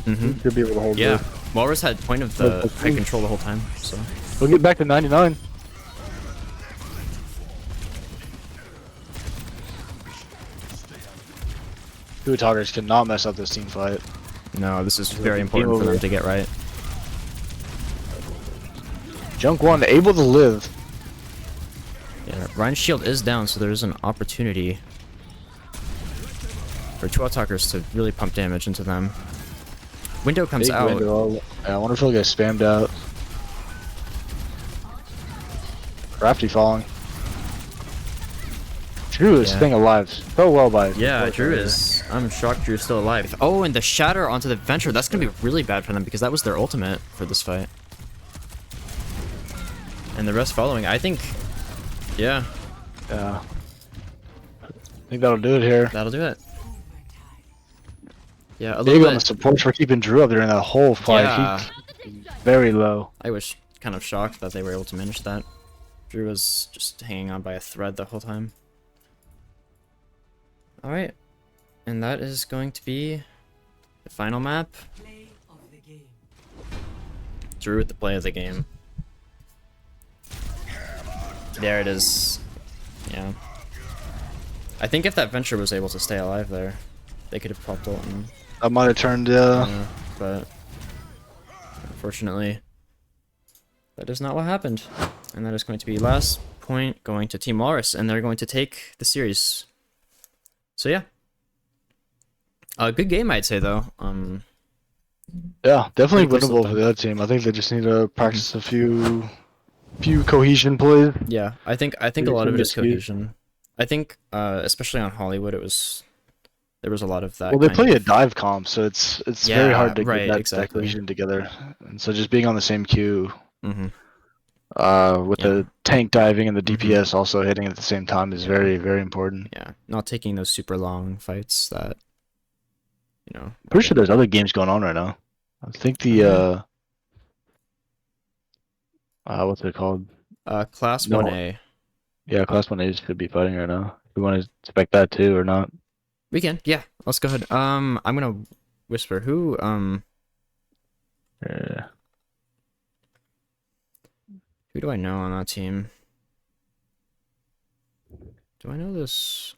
Should be able to hold Yeah, it. Walrus had point of the high control the whole time, so. We'll get back to 99. Two talkers cannot mess up this team fight. No, this is very important for them to get right. Junk 1 able to live. Yeah, Ryan's shield is down, so there's an opportunity for 2 attackers to really pump damage into them. Window comes Big out. window. I wonder if he'll get spammed out. Crafty falling. Drew is staying alive so well by. Yeah, Drew is. I'm shocked Drew's still alive. Oh, and the shatter onto the venture. That's gonna be really bad for them because that was their ultimate for this fight. And the rest following. I think, yeah, Yeah. I think that'll do it here. that'll do it. Yeah, a Big little on the bit. support for keeping Drew up there in that whole fight. Yeah. He's very low. I was kind of shocked that they were able to manage that. Drew was just hanging on by a thread the whole time. Alright. And that is going to be the final map. Drew with the play of the game. There it is. Yeah. I think if that Venture was able to stay alive there, they could have popped ult and... I might have turned, yeah, but... Unfortunately, that is not what happened. And that is going to be last point going to Team Walrus, and they're going to take the series. So yeah. A good game, I'd say, though. yeah, definitely Pretty close winnable to for the other team. I think they just need to practice a few cohesion plays. Yeah, I think a Maybe lot of some it is dispute. cohesion. I think, especially on Hollywood, there was a lot of that. Well, they kind play a of- dive comp, so it's very Yeah, hard to right, get that exactly. cohesion together. And so just being on the same queue, Mhm. with Yeah. the tank diving and the Mhm. DPS also hitting at the same time is Yeah. very, very important. Yeah, not taking those super long fights that, you know. Pretty sure there's other games going on right now. I think the what's it called? Class No. 1A. Yeah, Class 1A should be fighting right now. We want to expect that too or not? We can, yeah. Let's go ahead. I'm gonna whisper who. Yeah. Who do I know on that team? Do I know this?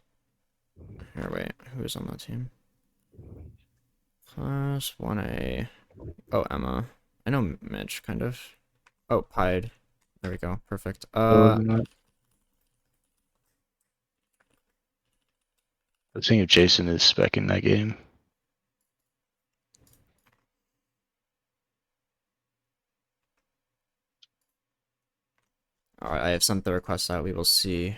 Here, wait. Who is on that team? Class 1A. Oh, Emma. I know Mitch, kind of. Oh, Pied. There we go. Perfect. I was thinking if Jason is specking that game. Alright, I have sent the request out. We will see.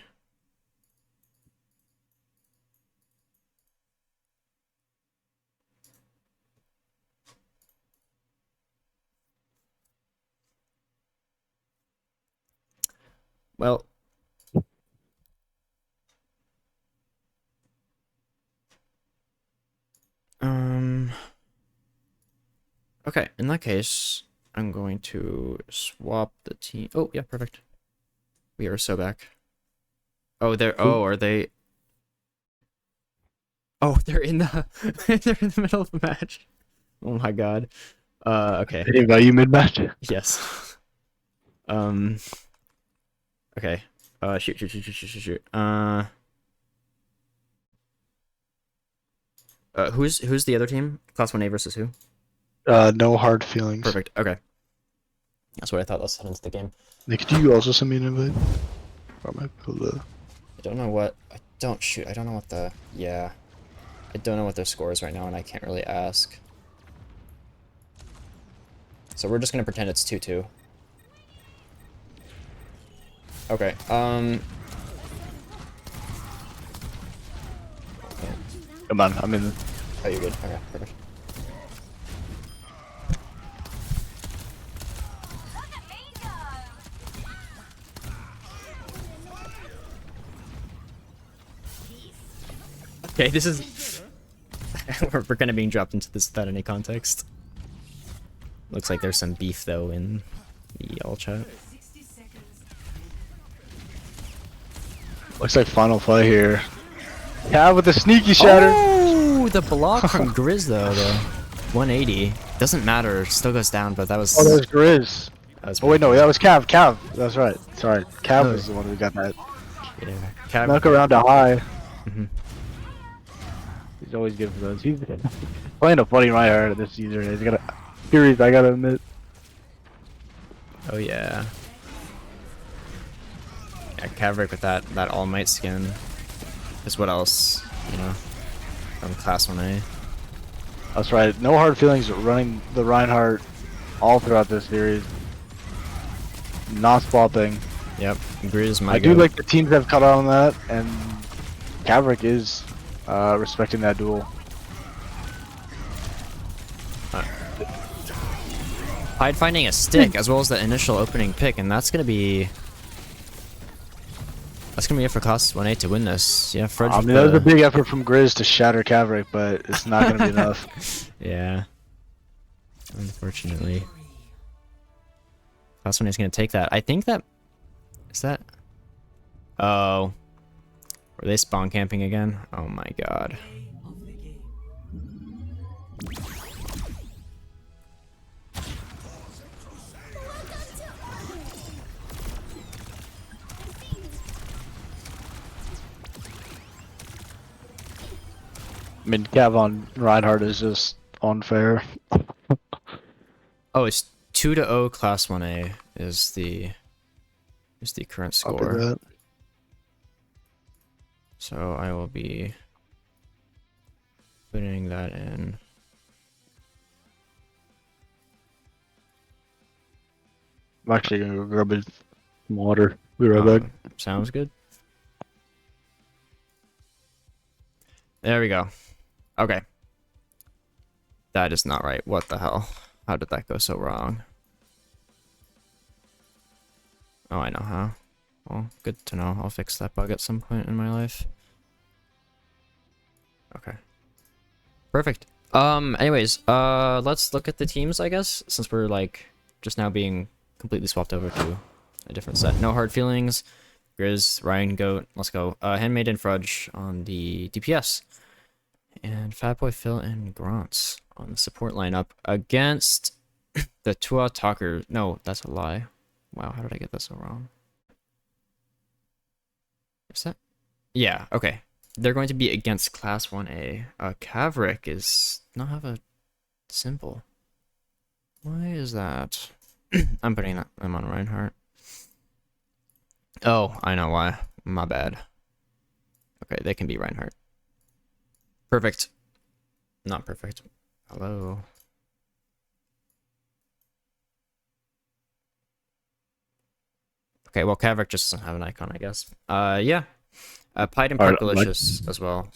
Well, okay, in that case, I'm going to swap the team. Oh, yeah, perfect. We are so back. Oh, are they? Oh, they're in the, they're in the middle of the match. Oh my god. Okay. Hey, about you mid match? Yes. Okay. Shoot. Who's the other team? Class 1A versus who? No hard feelings. Perfect. Okay. That's what I thought. Let's head into the game. Nick, could you also send me an invite? Or am I able to... I don't know what. I don't know what the. Yeah. I don't know what their score is right now, and I can't really ask. So we're just gonna pretend it's 2-2. Okay. Come on, I'm in. Oh, you're good. Okay, perfect. Okay, this is... we're kind of being dropped into this without any context. Looks like there's some beef, though, in the all chat. Looks like final play here. Yeah, with the sneaky shatter. Oh, the block from Grizz, though, the 180. Doesn't matter, still goes down, but that was... Oh, there's Grizz. that was Oh wait, no, pretty that was Cav. Cav. That's right. Sorry, Cav Oh. was the one who got that. cool. Yeah. Cab- Knock around to high. Mhm. He's always good for those. He's playing a funny Reinhardt at this user. He's got a series, I gotta admit. Oh, yeah. Yeah, Caverick with that All Might skin is what else, you know, from Class 1A. That's right. No hard feelings running the Reinhardt all throughout this series. Not swapping. Yep, Grizz might I do like the teams have cut on that, and Caverick is respecting that duel. Pied finding a stick as well as the initial opening pick, and that's gonna be it for class 1A to win this. Yeah, Fudge. I mean, that was a big effort from Grizz to shatter Caverick, but it's not going to be enough. Yeah. Unfortunately. Class 1A is gonna take that. I think that is that. Oh. Were they spawn camping again? Oh my god. I mean, Cav on Reinhardt is just unfair. Oh, it's 2-0 class 1A is the current Copy score. that. So I will be putting that in. I'm actually going to go grab some water. Be right back. Sounds good. There we go. Okay. That is not right. What the hell? How did that go so wrong? Oh, I know how. Well, good to know. I'll fix that bug at some point in my life. Okay. Perfect. Anyways, let's look at the teams, I guess, since we're like just now being completely swapped over to a different set. No hard feelings. Grizz, Ryan, Goat, let's go. Handmaid and Fudge on the DPS. And Fatboy, Phil, and Grants on the support lineup against the Tua Talker. No, that's a lie. Wow, how did I get that so wrong? Is that? Yeah, okay. They're going to be against Class 1A. Caverick is not have a symbol. Why is that? I'm putting them on Reinhardt. Oh, I know why. My bad. Okay, they can be Reinhardt. Perfect. Not perfect. Hello. Okay, well, Caverick just doesn't have an icon, I guess. Yeah. Pied and Parkalicious as well.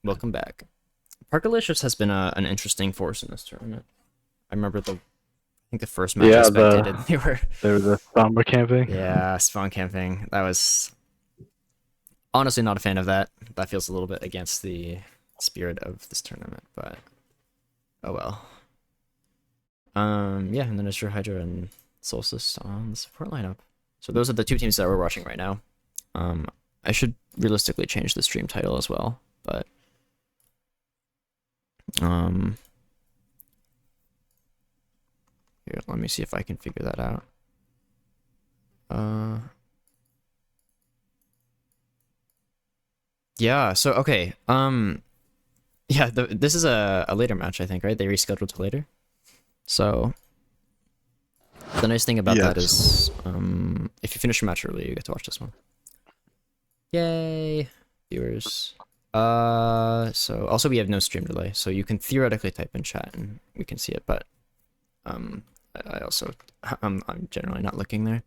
Welcome back. Parkalicious has been an interesting force in this tournament. I remember I think the first match I spectated, they were the Sombra camping. Yeah, spawn camping. That was honestly not a fan of that. That feels a little bit against the spirit of this tournament, but oh well. Yeah, and then Azure Hydra and Solstice on the support lineup. So those are the two teams that we're watching right now. I should realistically change the stream title as well, but here, let me see if I can figure that out. Yeah, so okay. Yeah, this is a later match, I think, right? They rescheduled to later. So the nice thing about that is if you finish your match early, you get to watch this one. Yay, viewers. So also we have no stream delay, so you can theoretically type in chat and we can see it, but I also I'm generally not looking there.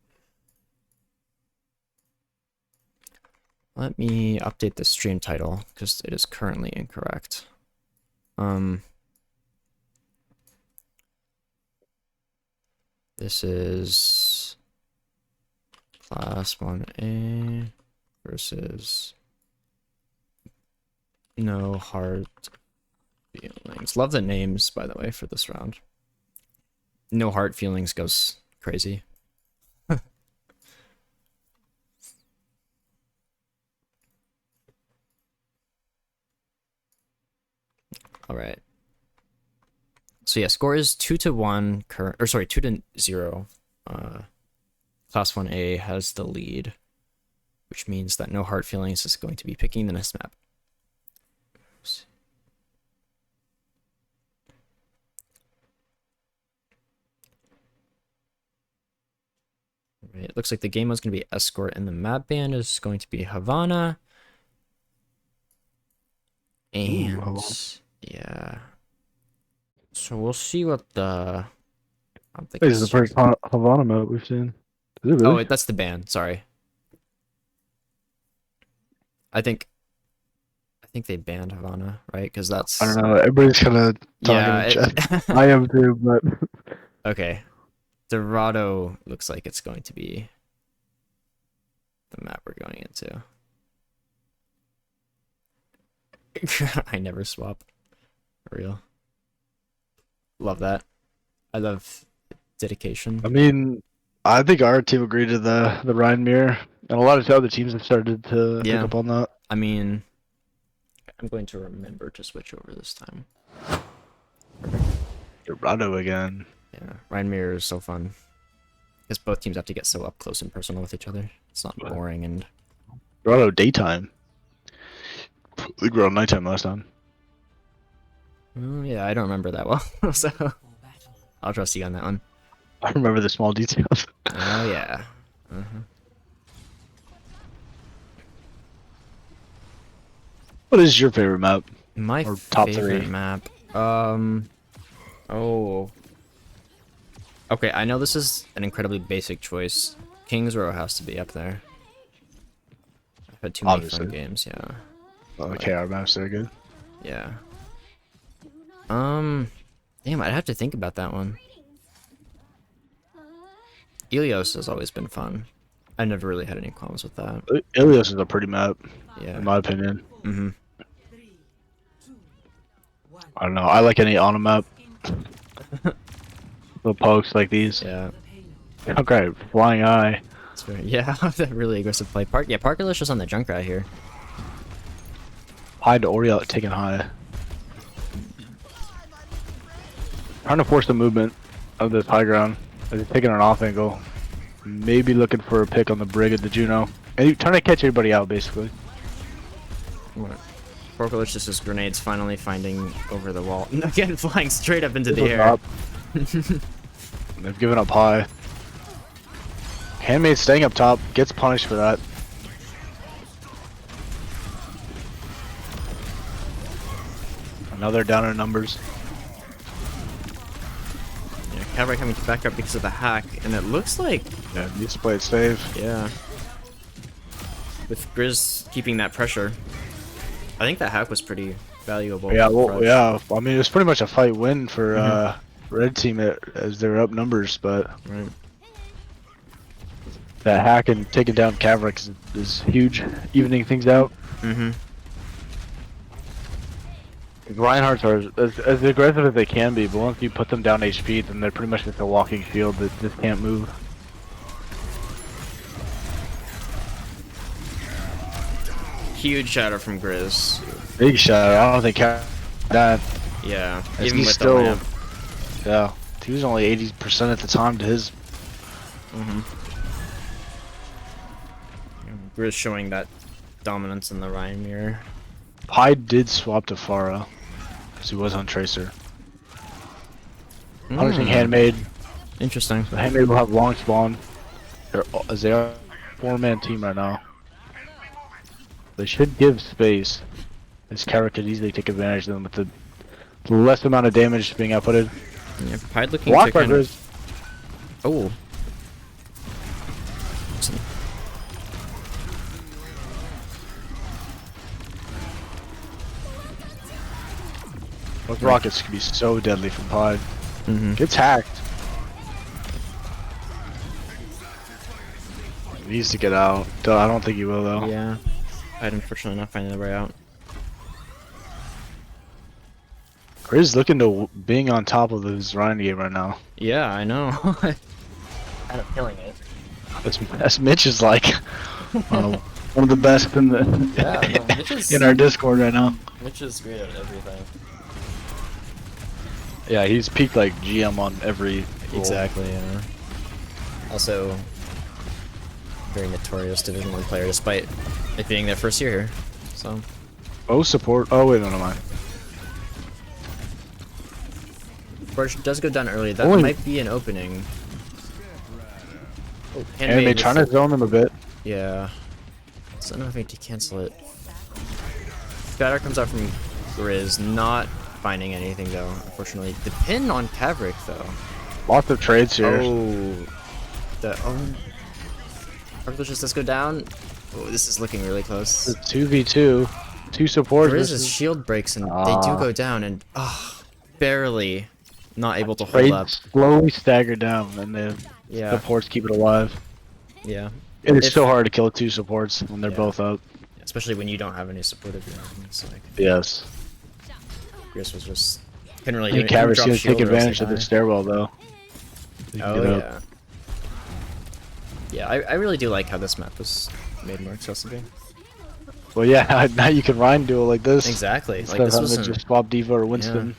Let me update the stream title because it is currently incorrect. This is Class 1A versus No Hard Feelings. Love the names, by the way, for this round. No Hard Feelings goes crazy. All right. So yeah, score is 2-1 current, or sorry, 2-0. Class 1A has the lead, which means that No Hard Feelings is going to be picking the next map. Oops. Right, it looks like the game was going to be Escort, and the map band is going to be Havana. And yeah. So we'll see what the. This is the first Havana map we've seen. Is it really? Oh, that's the band. Sorry. I think they banned Havana, right? Because that's. I don't know. Everybody's kind of talking in chat. I am too, but. Okay. Dorado looks like it's going to be the map we're going into. I never swap. For real. Love that. I love dedication. I mean, I think our team agreed to the Ryan mirror, and a lot of other teams have started to pick up on that. I mean, I'm going to remember to switch over this time. Dorado again. Yeah, Ryan Mirror is so fun. Because both teams have to get so up close and personal with each other. It's not boring and... Dorado daytime. We were on nighttime last time. Oh, yeah, I don't remember that well. So, I'll trust you on that one. I remember the small details. Oh, yeah. What is your favorite map? My Or top favorite three? map. Oh. Okay, I know this is an incredibly basic choice. King's Row has to be up there. I've had too many Obviously. fun games, yeah. Okay, our maps are good. Yeah. Damn, I'd have to think about that one. Ilios has always been fun. I never really had any qualms with that. Ilios is a pretty map, Yeah. in my opinion. Mm-hmm. I don't know. I like any on a map. Little pokes like these. Yeah. Okay, flying eye. It's very, yeah, that really aggressive play. Parkerless just on the Junkrat here. High to Oriel taking high. Trying to force the movement of this high ground. He's taking an off angle. Maybe looking for a pick on the Brig at the Juno. And he's trying to catch everybody out, basically. What? Parkerless just his grenades finally finding over the wall. Again, flying straight up into the air. They've given up high. Handmaid staying up top. Gets punished for that. Another down in numbers. Yeah, Cavalry coming back up because of the hack, and it looks like, Yeah, needs to play it safe. yeah, with Grizz keeping that pressure, I think that hack was pretty valuable. Yeah, for well, Rush. yeah. I mean, it was pretty much a fight win for Red Team as they're up numbers, but Right. that hack and taking down Caverick is huge, evening things out. Mm-hmm. Reinhardts are as aggressive as they can be, but once you put them down HP, then they're pretty much just a walking shield that just can't move. Huge shadow from Grizz. Big shot. I don't think that. Yeah, As even he's with still, the lamp. yeah, he was only 80% at the time to his. Mm-hmm. Grizz showing that dominance in the Ryan mirror. Hyde did swap to Pharah, because he was on Tracer. Punishing Handmaid. Interesting. The Handmaid will have long spawn. As they are a 4-man team right now. They should give space. This Kara could easily take advantage of them with the less amount of damage being outputted. Yeah, Hyde looking Block to kind breakers. of... Oh. Those rockets could be so deadly from Hyde. Mm-hmm. Gets hacked. He needs to get out. I don't think he will though. Yeah. I'd unfortunately not finding the way out. Grizz looking to being on top of his Ryan game right now. Yeah, I know. Kind of killing it. As Mitch is like one of the best in the Yeah, no, Mitch is- in our Discord right now. Mitch is great at everything. Yeah, he's peaked like GM on every role. Exactly, yeah. Also, very notorious Division 1 player despite it being their first year here. So, Oh, support. Oh, wait, no, no, mind. Burch does go down early. That Only- might be an opening. Oh, And they trying to zone him a bit. Yeah. So not having to cancel it. Batter comes out from Grizz, not finding anything though, unfortunately. The pin on Caverick though. Lots of trades here. Oh. Archelaus does go down. Oh, this is looking really close. The 2v2. Two supports. Grizz's shield breaks and they do go down and barely not able to hold Trade up. slowly stagger down, and the Yeah, supports keep it alive. yeah. It is If- so hard to kill two supports when they're Yeah. both up. Especially when you don't have any support of your own. It's like Yes. Chris was just couldn't really I do think it. Couldn't Caver's drop gonna shield take or else advantage they of the die. stairwell though. He can Oh get yeah. up. Yeah, I really do like how this map was made more accessible. Well, yeah, now you can Rhine duel like this. Exactly. Instead Like of this having to wasn't. just swap Diva or Winston.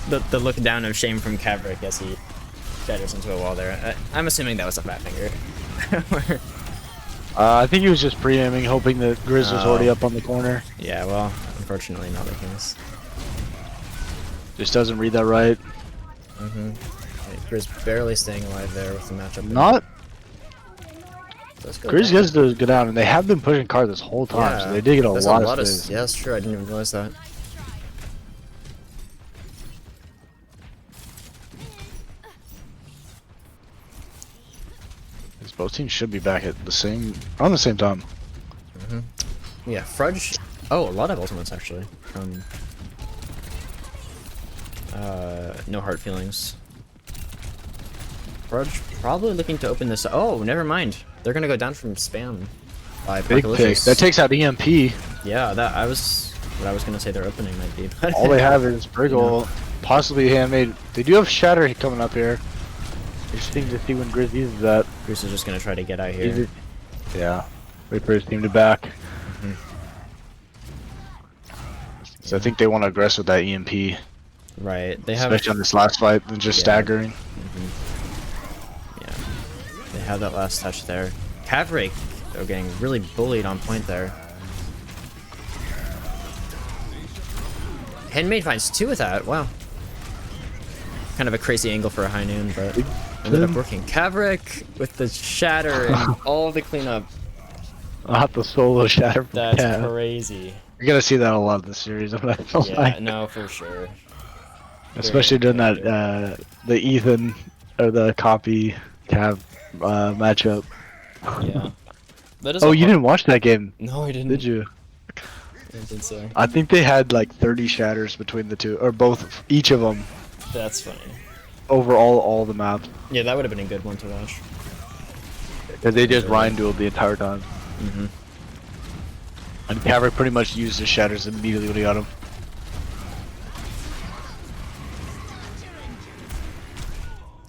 The look down of shame from Caverick as he shatters into a wall there. I'm assuming that was a fat finger. I think he was just pre-aiming, hoping that Grizz was already up on the corner. Yeah, well, unfortunately not the case. Just doesn't read that right. Grizz barely staying alive there with the matchup. Not. Let's go Grizz down. gets to go down, and they have been pushing card this whole time, so they did get a There's lot of space. Yeah, that's true. I didn't even realize that. Both teams should be back at around the same time. Yeah, Frudge. Oh, a lot of ultimates actually. No hard feelings. Frudge probably looking to open this. Oh, never mind. They're gonna go down from spam. By Big pick. Parkalicious. That takes out EMP. Yeah, what I was gonna say their opening might be. But All they have is Briggle, possibly handmade. They do have Shatter coming up here. Interesting to see when Grizz uses that. Bruce is just gonna try to get out here. Yeah. Wait for his team to back. So I think they want to aggress with that EMP, Right. They have. especially on this last fight, than just staggering. Yeah. They have that last touch there. Cavrake, though, getting really bullied on point there. Handmaid finds 2 with that. Wow. Kind of a crazy angle for a high noon, but ended up working. Cavrake with the shatter and all the cleanup. Not the solo Shatter from That's Cav. crazy. You're gonna see that a lot in the series. I'm not gonna Yeah, lie. no, for sure. Especially during that the Ethan or the copy Cav matchup. Yeah. That is Oh, you didn't watch that game, No, I didn't. did you? I didn't so. I think they had like 30 shatters between the two, or both, each of them, That's funny. over all the maps. Yeah, that would have been a good one to watch. Because they just Rhine dueled the entire time. And Caverick pretty much used his shatters immediately when he got him.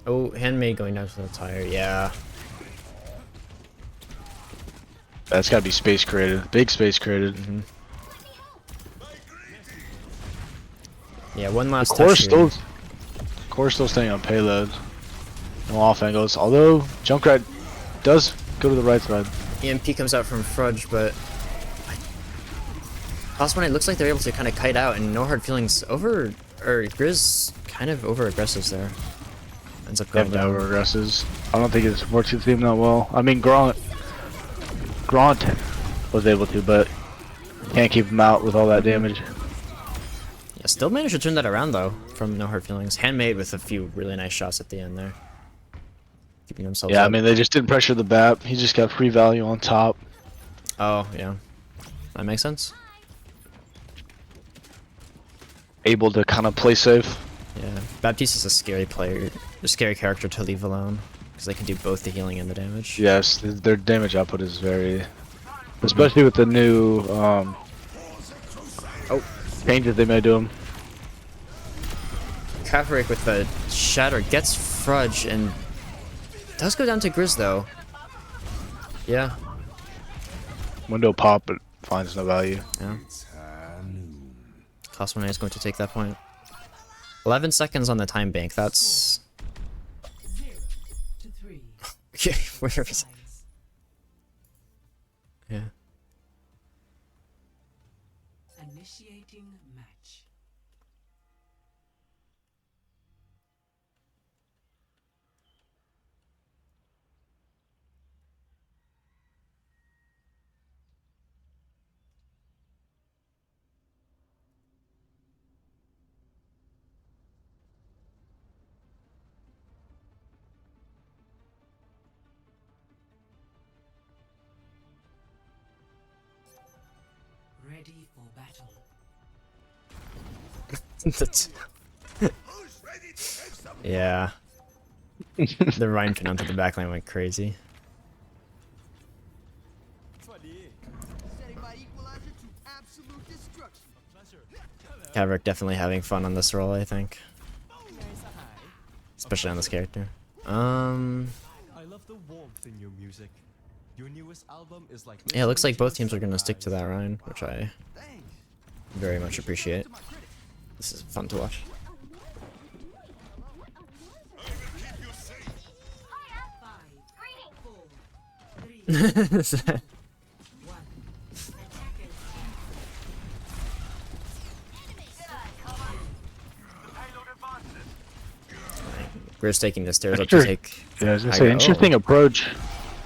Oh, handmaid going down to the tire. Yeah. That's gotta be space created. Big space created. Yeah, one last Core touch here. still staying on payload. No off angles. Although Junkrat does go to the right side. EMP comes out from Frudge, but last one, it looks like they're able to kind of kite out, and no hard feelings over, or Grizz kind of over aggressives there. Ends up going Definitely down. over aggresses. I don't think it supports his team that well. I mean, Grant was able to, but can't keep him out with all that damage. Yeah, still managed to turn that around though, from no hard feelings. Handmade with a few really nice shots at the end there. Keeping themselves Yeah, up. I mean, they just didn't pressure the BAP. He just got free value on top. Oh, yeah. That makes sense. Able to kind of play safe. Yeah. Baptiste is a scary player, a scary character to leave alone, because they can do both the healing and the damage. Yes, their damage output is very... Especially with the new changes they made to him. Kaverick with the shatter gets Frudge and does go down to Grizz though. Yeah. Window pop, but finds no value. Yeah. Class 1A is going to take that point. 11 seconds on the time bank. That's 0 to 3. okay. Where is it? Yeah. Initiating match. Ready for battle. That's- yeah. The Ryan pin onto the backline went crazy. Kavrik definitely having fun on this role, I think. Especially on this character. I love the warmth in your music. Your newest album is like Yeah, it looks like both teams are gonna stick to that Ryan, which I very much appreciate. This is fun to watch. Grizz taking the stairs up to take. Yeah, I was gonna high say, go. interesting approach.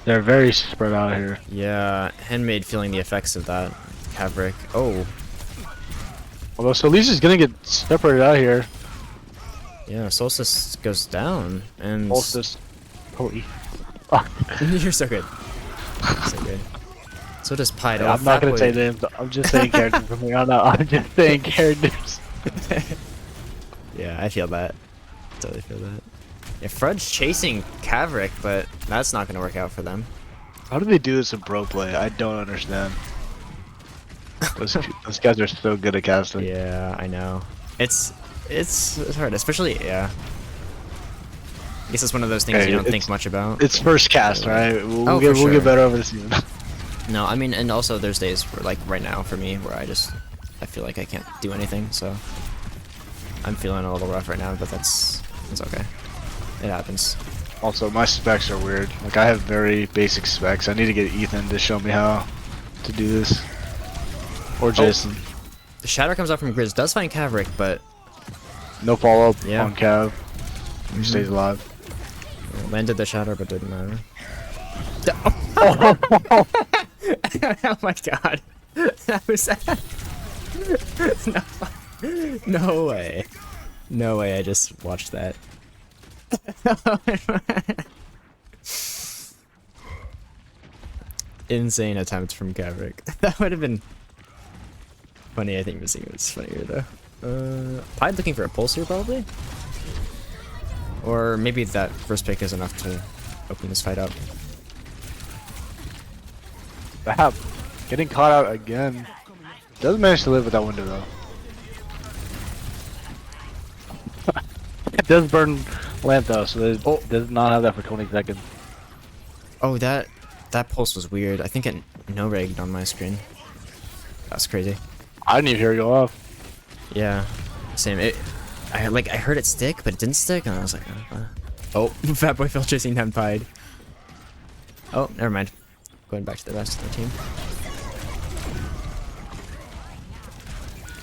They're very spread out here. Yeah, Handmaid feeling the effects of that. Kavrik. Oh, Although Solis gonna get separated out here. yeah, Solstice goes down. And Solstice. Holy. You're so good. So good. So does Pied. I'm not gonna say names. I'm just saying characters from here on out. I'm just saying characters. Yeah, I feel that. Totally feel that. Yeah, Fudge chasing Kavrik, but that's not gonna work out for them. How do they do this in pro play? I don't understand. Those guys are so good at casting. Yeah, I know. It's hard, especially yeah. I guess it's one of those things Okay, you don't think it's- much about. It's first cast, right? We'll, Oh, get, for we'll sure. get better over the season. No, I mean, and also there's days where, like right now for me, where I feel like I can't do anything. So I'm feeling a little rough right now, but it's okay. It happens. Also, my specs are weird. Like, I have very basic specs. I need to get Ethan to show me how to do this. Or Jason. The shatter comes out from Grizz, does find Kavrik, but No follow-up Yeah. on Cav. He stays alive. landed the shatter, but didn't matter. Oh my god. That was no way. No way, I just watched that. Insane attempt from Kavrik. That would have been funny. I think missing it was funnier though. Pied looking for a pulse here probably? Or maybe that first pick is enough to open this fight up. Bap. Getting caught out again. Doesn't manage to live with that window though. It does burn lamp though, so it does not have that for 20 seconds. Oh, that pulse was weird. I think it no-regged on my screen. That's crazy. I didn't even hear it go off. Yeah, same. I heard it stick, but it didn't stick, and I was like, oh, Fat Boy Phil chasing down Pied. Oh, never mind. Going back to the rest of the team.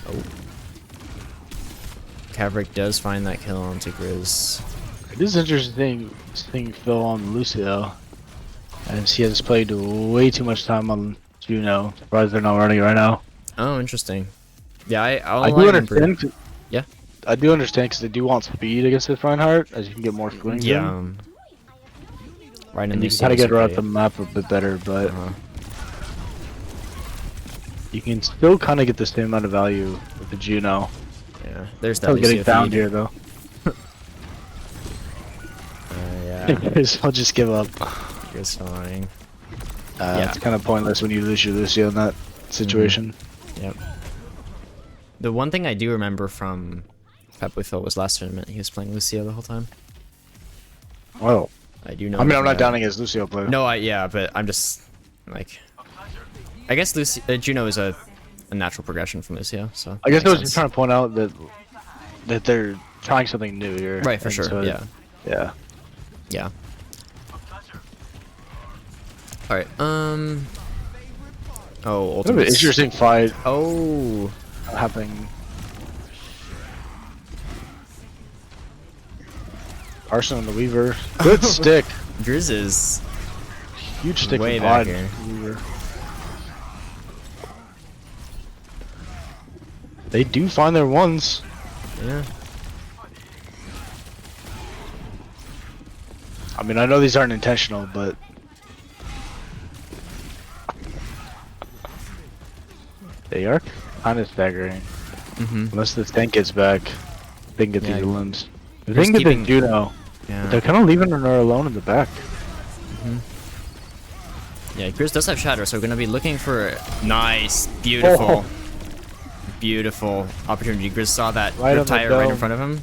Oh. Kavrik does find that kill onto Grizz. It is interesting seeing Phil on Lucio. And he has played way too much time on Juno. Surprised they're not running it right now. Oh, interesting. Yeah, I do understand. Yeah. I do understand because they do want speed against this Reinhardt, as you can get more swings in. Yeah. Right in And you these can kind of get scenes, around the map a bit better, but Uh-huh. you can still kind of get the same amount of value with the Juno. Yeah, there's that Still getting Lucio found feed. here though. Yeah, I'll just give up. it's fine. It's kind of pointless when you lose your Lucio in that situation. Yep. The one thing I do remember from Fat Boy Phil was last tournament. He was playing Lucio the whole time. Well, I do know. I mean, I'm not that. downing his Lucio player. No, yeah, but I'm just like, I guess Juno is a natural progression from Lucio. So I guess I makes was just sense. trying to point out that they're trying something new here. Right, for and sure. so Yeah, Yeah. yeah. All right. Oh, Kind of an ultimate. interesting fight Oh. happening. Arson and the Weaver. Good stick. Grizz is Huge stick way from back Hyde. here. Weaver. They do find their ones. Yeah. I mean, I know these aren't intentional, but They are kind of staggering. Mm-hmm. Unless this tank gets back, they can get Yeah. these limbs. The Just thing is keeping- that Juno, Yeah. they're kind of leaving her alone in the back. Yeah, Grizz does have Shatter, so we're gonna be looking for nice, beautiful, beautiful opportunity. Grizz saw that Right on the Riptire right in dome. front of him,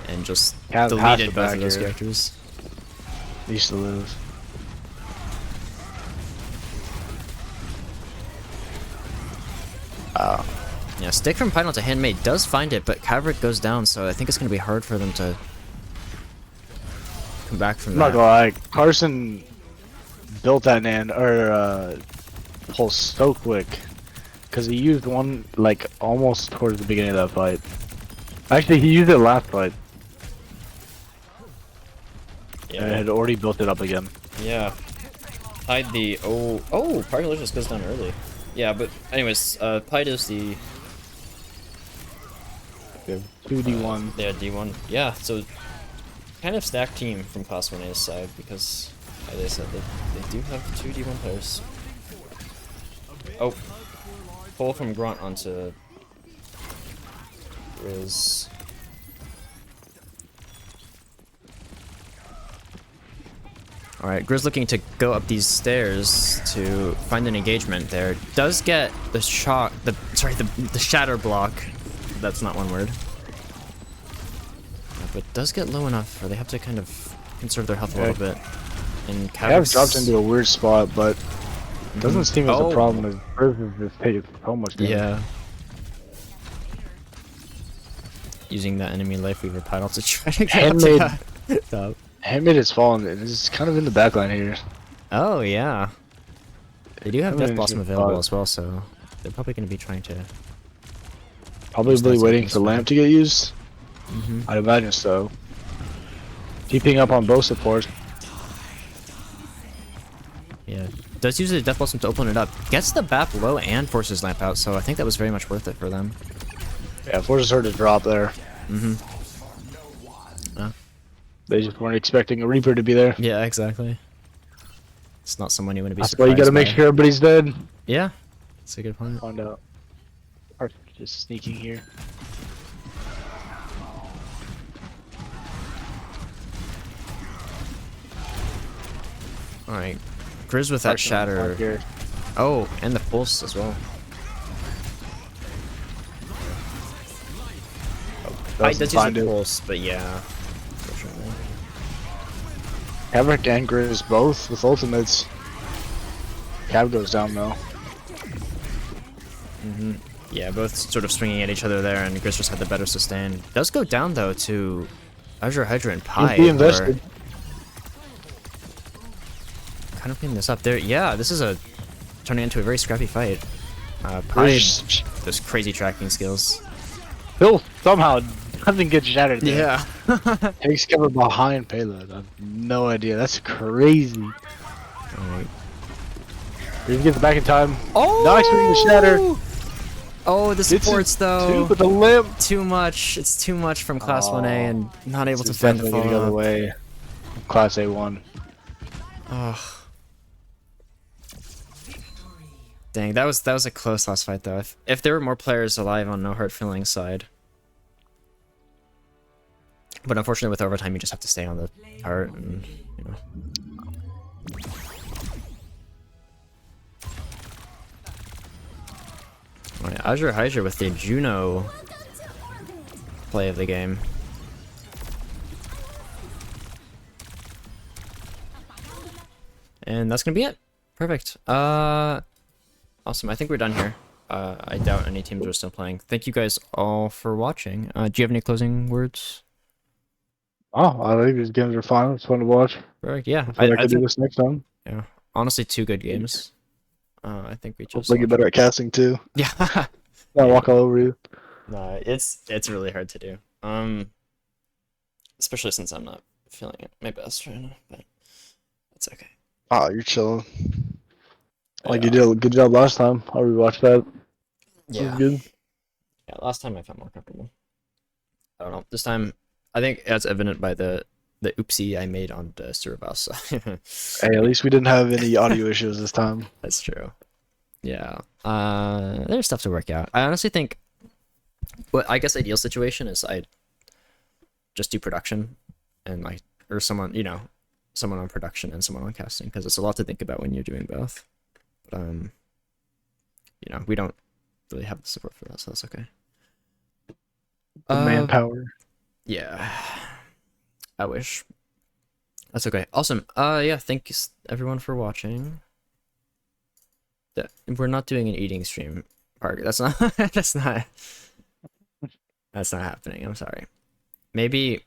and just Has deleted to both back of those here. characters. They used to lose. Yeah, stick from Python to Handmade does find it, but Caverick goes down, so I think it's gonna be hard for them to come back from I'm not that. gonna lie, Carson built that Nan or pulse so quick because he used one like almost towards the beginning of that fight. Actually, he used it last fight and had already built it up again. Yeah. Hide the Pargalicious goes down early. Yeah, but anyways, Pied is the 2d1. yeah, D1. Yeah, so kind of stacked team from Class 1A's side because as I said they do have 2 D1 players. Oh. Pull from Grunt onto Riz. Alright, Grizz looking to go up these stairs to find an engagement there. Does get the shock, the shatter block. That's not one word. But does get low enough where they have to kind of conserve their health a little bit. And Cav drops into a weird spot, but it doesn't seem as a problem as Riz is just taking so much damage. Yeah. Using that enemy life weaver paddle to try to get Handmade. up to that top. Handmade has fallen. It's kind of in the backline here. Oh yeah. They do have Handmade Death is Blossom in available spot. as well, so they're probably going to be trying to. Probably that's waiting like for this lamp to get used. Mm-hmm. I'd imagine so. Keeping up on both supports. Yeah. Does use the Death Blossom to open it up. Gets the BAP low and forces lamp out, so I think that was very much worth it for them. Yeah, forces her to drop there. Mm-hmm. They just weren't expecting a Reaper to be there. Yeah, exactly. It's not someone you want to be That's why surprised you gotta make by. sure everybody's dead. Yeah. That's a good point. Find out. Or just sneaking here. Alright. Grizz with that Arson on shatter. here. Oh, and the pulse as well. I Doesn't does use find the it. pulse, but yeah. Unfortunately. Caverick and Grizz both with ultimates. Cav goes down though. Mm-hmm. Yeah, both sort of swinging at each other there, and Grizz just had the better sustain. Does go down though to Azure Hydra and Pi. He's invested. Kind of cleaning this up there. Yeah, this is turning into a very scrappy fight. Pi Grizz those crazy tracking skills. still somehow doesn't get shattered there. Yeah. Takes cover behind payload. I have no idea. That's crazy. Alright. Grizz gets back in time. Oh! Not expecting the shatter. Oh, the Gets it supports too, though. but the limp. Too much. It's too much from Class 1A and not able to It's find the definitely gonna go the follow-up. way. Class A1. Oh. Dang, that was a close last fight though. If there were more players alive on No Hard Feelings side. But unfortunately with overtime you just have to stay on the cart and you know. Alright, Azure Hydra with the Juno play of the game. And that's gonna be it. Perfect. Awesome. I think we're done here. I doubt any teams are still playing. Thank you guys all for watching. Do you have any closing words? Oh, I think these games are fun. It's fun to watch. Perfect. Yeah, I can do this next time. yeah. Honestly, 2 good games. I think we just Hopefully get better at casting too. Yeah. I walk all over you. No, it's really hard to do. Especially since I'm not feeling it my best right now, but it's okay. Ah, you're chilling. Like you did a good job last time. I'll rewatch that. It was good. Yeah, last time I felt more comfortable. I don't know. This time, I think that's evident by the oopsie I made on the Survivor. So Hey, at least we didn't have any audio issues this time. that's true. Yeah. There's stuff to work out. I honestly think what I guess ideal situation is I just do production and like or someone, you know, someone on production and someone on casting because it's a lot to think about when you're doing both. But you know, we don't really have the support for that, so that's okay. The manpower. Yeah. I wish. That's okay. Awesome. Yeah, thanks everyone for watching. We're not doing an eating stream, Parker. That's not that's not happening. I'm sorry. Maybe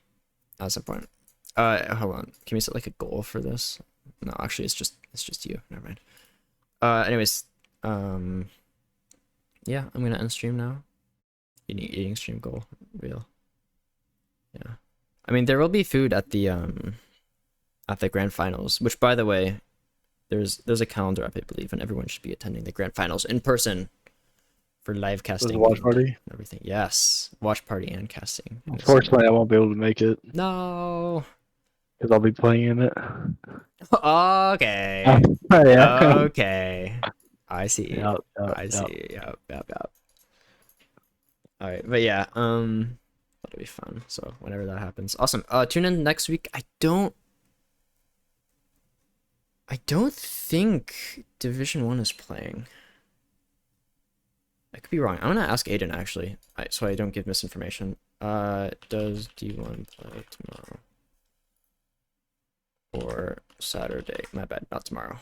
at some point. Hold on. Can we set like a goal for this? No, actually it's just you. Never mind. Anyways, yeah, I'm gonna end stream now. Eating stream goal. Real. Yeah. I mean there will be food at the grand finals, which by the way, there's a calendar up, I believe, and everyone should be attending the grand finals in person for live casting. Watch party? And everything. Yes. Watch party and casting. Unfortunately, I won't be able to make it. No. Because I'll be playing in it. Okay. Yeah. Okay. I see. Yep, I see. Yep. Alright, but yeah, that'll be fun. So whenever that happens. Awesome. Tune in next week. I don't think Division 1 is playing. I could be wrong. I'm gonna ask Aiden actually, so I don't give misinformation. Does D1 play tomorrow? Or Saturday? My bad, not tomorrow.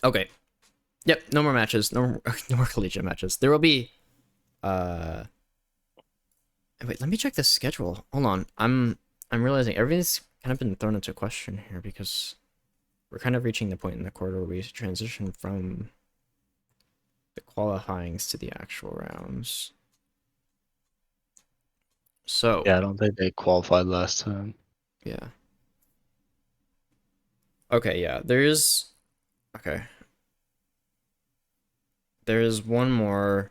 Okay. Yep, no more matches. No more collegiate matches. There will be wait, let me check the schedule. Hold on. I'm realizing everything's kind of been thrown into question here because we're kind of reaching the point in the quarter where we transition from the qualifyings to the actual rounds. So Yeah, I don't think they qualified last time. yeah. Okay, yeah. There's one more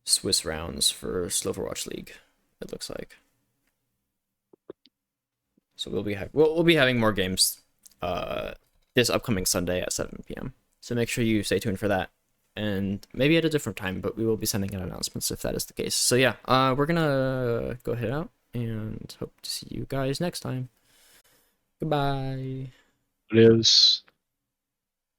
Swiss rounds for Overwatch League, it looks like. So we'll be having more games this upcoming Sunday at 7 p.m. So make sure you stay tuned for that. And maybe at a different time, but we will be sending out announcements if that is the case. So yeah, we're gonna go head out and hope to see you guys next time. Goodbye. Adios.